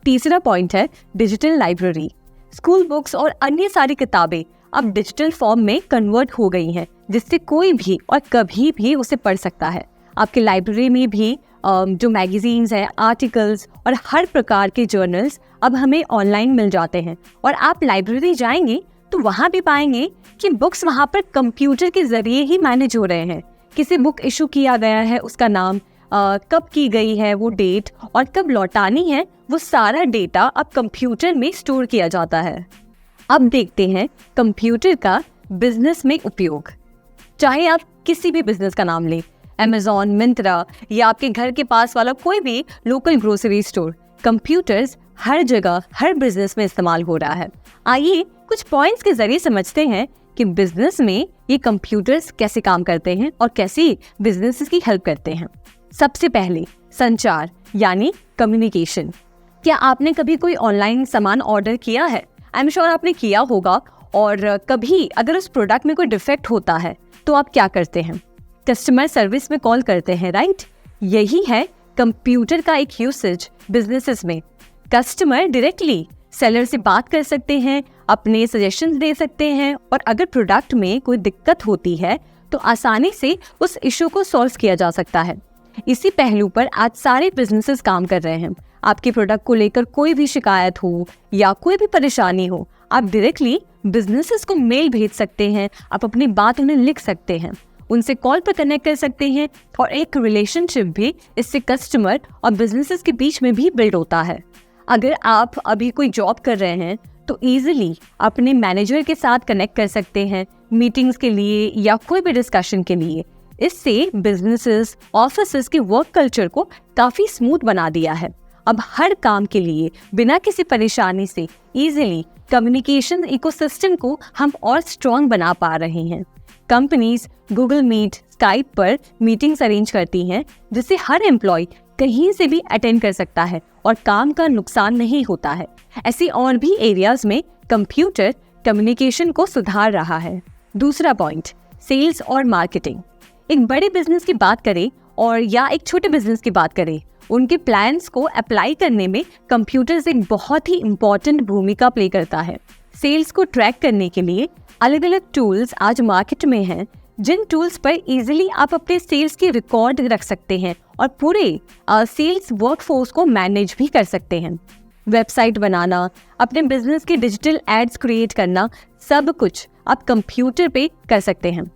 तीसरा पॉइंट है डिजिटल लाइब्रेरी। स्कूल बुक्स और अन्य सारी किताबें अब डिजिटल फॉर्म में कन्वर्ट हो गई हैं, जिससे कोई भी और कभी भी उसे पढ़ सकता है। आपके लाइब्रेरी में भी जो मैगजीन्स हैं, आर्टिकल्स और हर प्रकार के जर्नल्स अब हमें ऑनलाइन मिल जाते हैं। और आप लाइब्रेरी जाएंगे तो वहाँ भी पाएंगे कि बुक्स वहाँ पर कंप्यूटर के जरिए ही मैनेज हो रहे हैं। किसी बुक इशू किया गया है, उसका नाम, कब की गई है वो डेट, और कब लौटानी है, वो सारा डेटा अब कंप्यूटर में स्टोर किया जाता है। अब देखते हैं कंप्यूटर का बिजनेस में उपयोग। चाहे आप किसी भी बिजनेस का नाम लें, Amazon, मिंत्रा या आपके घर के पास वाला कोई भी लोकल ग्रोसरी स्टोर, कंप्यूटर्स हर जगह हर बिजनेस में इस्तेमाल हो रहा है। आइए कुछ पॉइंट्स के जरिए समझते हैं कि बिजनेस में ये कंप्यूटर्स कैसे काम करते हैं और कैसे बिजनेसेस की हेल्प करते हैं। सबसे पहले संचार यानी कम्युनिकेशन। क्या आपने कभी कोई ऑनलाइन सामान ऑर्डर किया है? आई एम श्योर आपने किया होगा। और कभी अगर उस प्रोडक्ट में कोई डिफेक्ट होता है तो आप क्या करते हैं? कस्टमर सर्विस में कॉल करते हैं, राइट? यही है कंप्यूटर का एक यूसेज बिजनेसेस में। कस्टमर डायरेक्टली सेलर से बात कर सकते हैं, अपने सजेशंस दे सकते हैं, और अगर प्रोडक्ट में कोई दिक्कत होती है तो आसानी से उस इशू को सॉल्व किया जा सकता है। इसी पहलू पर आज सारे बिजनेसेस काम कर रहे हैं। आपके प्रोडक्ट को लेकर कोई भी शिकायत हो या कोई भी परेशानी हो, आप डायरेक्टली बिजनेसेस को मेल भेज सकते हैं, आप अपनी बात उन्हें लिख सकते हैं, उनसे कॉल पर कनेक्ट कर सकते हैं, और एक रिलेशनशिप भी इससे कस्टमर और बिजनेसेस के बीच में भी बिल्ड होता है। अगर आप अभी कोई जॉब कर रहे हैं तो इजीली अपने मैनेजर के साथ कनेक्ट कर सकते हैं मीटिंग्स के लिए या कोई भी डिस्कशन के लिए। इससे बिजनेसेस, ऑफिसेस के वर्क कल्चर को काफ़ी स्मूथ बना दिया है। अब हर काम के लिए बिना किसी परेशानी से इजीली कम्युनिकेशन इकोसिस्टम को हम और स्ट्रॉन्ग बना पा रहे हैं। कंपनीज गूगल मीट, स्काइप पर मीटिंग्स अरेंज करती हैं, जिससे हर एम्प्लॉय कहीं से भी अटेंड कर सकता है और काम का नुकसान नहीं होता है। ऐसे और भी एरियाज में कंप्यूटर कम्युनिकेशन को सुधार रहा है। दूसरा पॉइंट, सेल्स और मार्केटिंग। एक बड़े बिजनेस की बात करें और या एक छोटे बिजनेस की बात करें, उनके प्लान्स को अप्लाई करने में कंप्यूटर एक बहुत ही इम्पोर्टेंट भूमिका प्ले करता है। सेल्स को ट्रैक करने के लिए अलग अलग टूल्स आज मार्केट में हैं, जिन टूल्स पर इजीली आप अपने सेल्स की रिकॉर्ड रख सकते हैं और पूरे सेल्स वर्कफोर्स को मैनेज भी कर सकते हैं। वेबसाइट बनाना, अपने बिजनेस के डिजिटल एड्स क्रिएट करना, सब कुछ आप कंप्यूटर पे कर सकते हैं।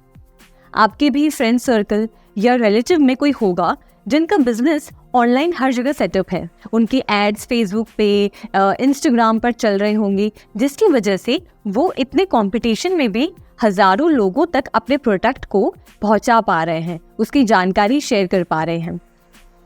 आपके भी फ्रेंड सर्कल या रिलेटिव में कोई होगा जिनका बिजनेस ऑनलाइन हर जगह सेटअप है। उनकी एड्स फेसबुक पे, इंस्टाग्राम पर चल रहे होंगे, जिसकी वजह से वो इतने कंपटीशन में भी हजारों लोगों तक अपने प्रोडक्ट को पहुंचा पा रहे हैं, उसकी जानकारी शेयर कर पा रहे हैं।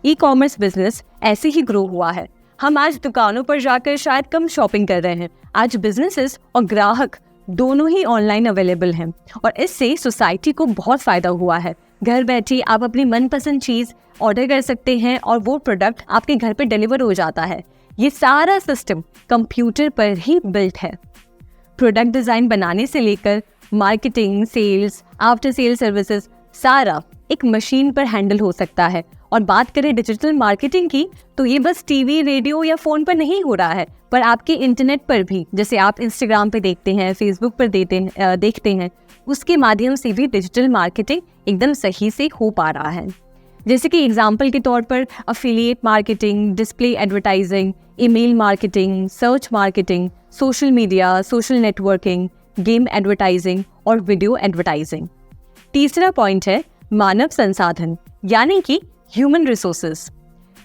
ई कॉमर्स बिजनेस ऐसे ही ग्रो हुआ है। हम आज दुकानों पर जाकर शायद कम शॉपिंग कर रहे हैं। आज बिजनेसेस और ग्राहक दोनों ही ऑनलाइन अवेलेबल हैं और इससे सोसाइटी को बहुत फायदा हुआ है। घर बैठे आप अपनी मनपसंद चीज ऑर्डर कर सकते हैं और वो प्रोडक्ट आपके घर पे डिलीवर हो जाता है। ये सारा सिस्टम कंप्यूटर पर ही बिल्ट है। प्रोडक्ट डिजाइन बनाने से लेकर marketing, sales, after sale services सारा एक मशीन पर हैंडल हो सकता है। और बात करें डिजिटल मार्केटिंग की, तो ये बस टीवी, रेडियो या फोन पर नहीं हो रहा है, पर आपके इंटरनेट पर भी, जैसे आप इंस्टाग्राम पे देखते हैं, फेसबुक पर देखते हैं, उसके माध्यम से भी डिजिटल मार्केटिंग एकदम सही से हो पा रहा है। जैसे कि एग्जाम्पल के तौर पर affiliate marketing, display advertising, email marketing, search marketing, social media, social networking, game advertising और वीडियो एडवर्टाइजिंग। तीसरा पॉइंट है मानव संसाधन, यानी कि ह्यूमन रिसोर्सेज।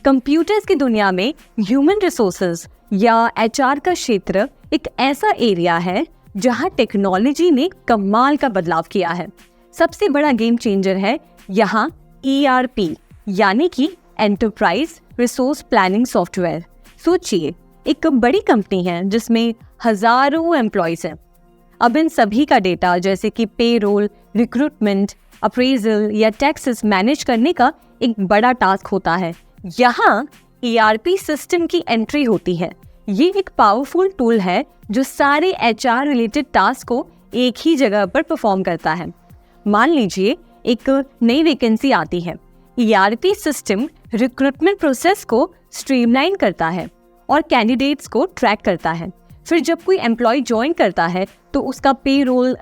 कंप्यूटर्स की दुनिया में ह्यूमन रिसोर्सेज या एचआर का क्षेत्र एक ऐसा एरिया है जहां टेक्नोलॉजी ने कमाल का बदलाव किया है। सबसे बड़ा गेम चेंजर है यहाँ ERP, यानी कि एंटरप्राइज रिसोर्स प्लानिंग सॉफ्टवेयर। सोचिए, एक बड़ी कंपनी है जिसमें हजारों एम्प्लॉयज हैं। अब इन सभी का डेटा जैसे कि पेरोल, रिक्रूटमेंट, अप्रेजल या टैक्सेस मैनेज करने का एक बड़ा टास्क होता है। यहाँ ERP सिस्टम की एंट्री होती है। ये एक पावरफुल टूल है जो सारे HR रिलेटेड टास्क को एक ही जगह पर परफॉर्म करता है। मान लीजिए एक नई वैकेंसी आती है। ERP सिस्टम रिक्रूटमेंट प्रोसेस को स्ट्रीमलाइन करता है और कैंडिडेट्स को ट्रैक करता है। फिर जब कोई एम्प्लॉय ज्वाइन करता है तो उसका पेरोल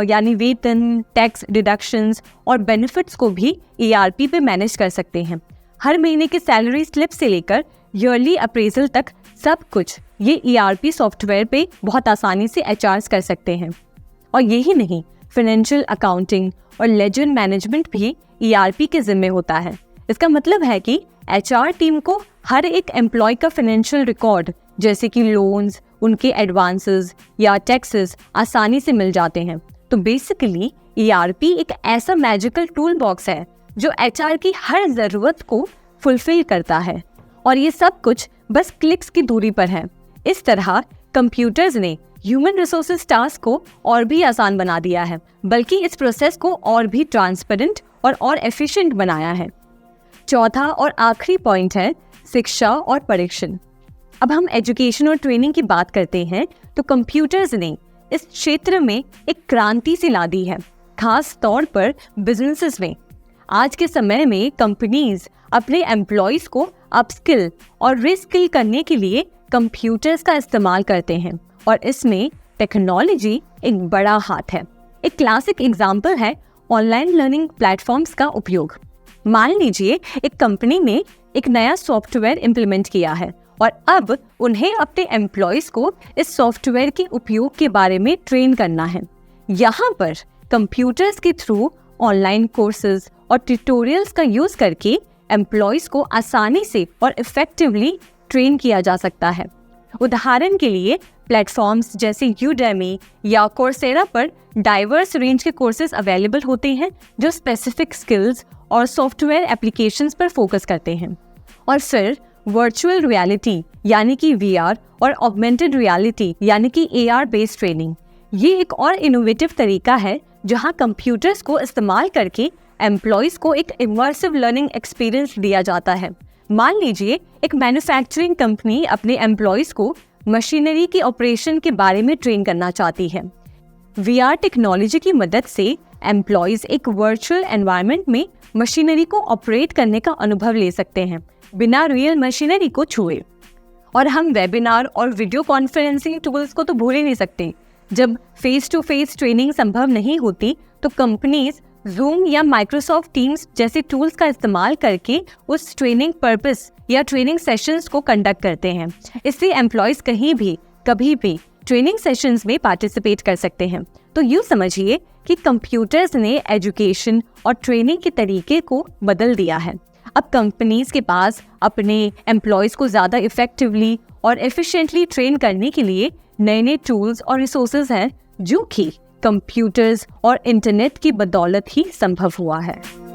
यानी वेतन, टैक्स डिडक्शंस और बेनिफिट्स को भी ERP पे मैनेज कर सकते हैं। हर महीने के सैलरी स्लिप से लेकर ईयरली अप्रेजल तक सब कुछ ये ERP सॉफ्टवेयर पे बहुत आसानी से HRs कर सकते हैं। और यही नहीं, फाइनेंशियल अकाउंटिंग और लेजर मैनेजमेंट भी ERP के जिम्मे होता है। इसका मतलब है कि HR टीम को हर एक एम्प्लॉय का फाइनेंशियल रिकॉर्ड जैसे कि लोन्स, उनके एडवांसेस या टैक्सेस आसानी से मिल जाते हैं। तो बेसिकली ERP एक ऐसा मैजिकल टूल बॉक्स है जो HR की हर ज़रूरत को फुलफिल करता है और ये सब कुछ बस क्लिक्स की दूरी पर है। इस तरह कंप्यूटर्स ने ह्यूमन रिसोर्सेज टास्क को और भी आसान बना दिया है, बल्कि इस प्रोसेस को और भी ट्रांसपेरेंट और एफिशिएंट बनाया है। चौथा और आखिरी पॉइंट है शिक्षा और परीक्षण। अब हम एजुकेशन और ट्रेनिंग की बात करते हैं तो कंप्यूटर्स ने इस क्षेत्र में एक क्रांति सी ला दी है, खास तौर पर बिजनेसेस में। आज के समय में कंपनीज अपने एम्प्लॉयज को अपस्किल और रिस्किल करने के लिए कंप्यूटर्स का इस्तेमाल करते हैं और इसमें टेक्नोलॉजी एक बड़ा हाथ है। एक क्लासिक एग्जाम्पल है ऑनलाइन लर्निंग प्लेटफॉर्म्स का उपयोग। मान लीजिए एक कंपनी ने एक नया सॉफ्टवेयर इम्प्लीमेंट किया है और अब उन्हें अपने एम्प्लॉयज को इस सॉफ्टवेयर के उपयोग के बारे में ट्रेन करना है। यहाँ पर कंप्यूटर्स के थ्रू ऑनलाइन कोर्सेज और ट्यूटोरियल्स का यूज करके एम्प्लॉयज को आसानी से और इफेक्टिवली ट्रेन किया जा सकता है। उदाहरण के लिए प्लेटफॉर्म्स जैसे यूडेमी या कोर्सेरा पर डाइवर्स रेंज के कोर्सेज अवेलेबल होते हैं जो स्पेसिफिक स्किल्स और सॉफ्टवेयर एप्लीकेशंस पर फोकस करते हैं। और फिर वर्चुअल रियलिटी यानी कि VR और ऑगमेंटेड रियलिटी यानी कि AR बेस्ड ट्रेनिंग, ये एक और इनोवेटिव तरीका है जहां कंप्यूटर्स को इस्तेमाल करके एम्प्लॉयज को एक इमर्सिव लर्निंग एक्सपीरियंस दिया जाता है। मान लीजिए एक मैन्युफैक्चरिंग कंपनी अपने एम्प्लॉयज को मशीनरी के ऑपरेशन के बारे में ट्रेन करना चाहती है। VR टेक्नोलॉजी की मदद से एम्प्लॉयज एक वर्चुअल एनवायरनमेंट में मशीनरी को ऑपरेट करने का अनुभव ले सकते हैं बिना रियल मशीनरी को छुए। और हम वेबिनार और वीडियो कॉन्फ्रेंसिंग टूल्स को तो भूल ही नहीं सकते। जब फेस टू फेस ट्रेनिंग संभव नहीं होती तो कंपनीज Zoom या Microsoft Teams जैसे टूल्स का इस्तेमाल करके उस ट्रेनिंग पर्पस या ट्रेनिंग सेशंस को कंडक्ट करते हैं। इससे एम्प्लॉयज कहीं भी कभी भी ट्रेनिंग सेशंस में पार्टिसिपेट कर सकते हैं। तो यूँ समझिए कि कंप्यूटर्स ने एजुकेशन और ट्रेनिंग के तरीके को बदल दिया है। अब कंपनीज के पास अपने एम्प्लॉयज़ को ज़्यादा इफेक्टिवली और एफिशिएंटली ट्रेन करने के लिए नए नए टूल्स और रिसोर्सेज हैं जो कि कंप्यूटर्स और इंटरनेट की बदौलत ही संभव हुआ है।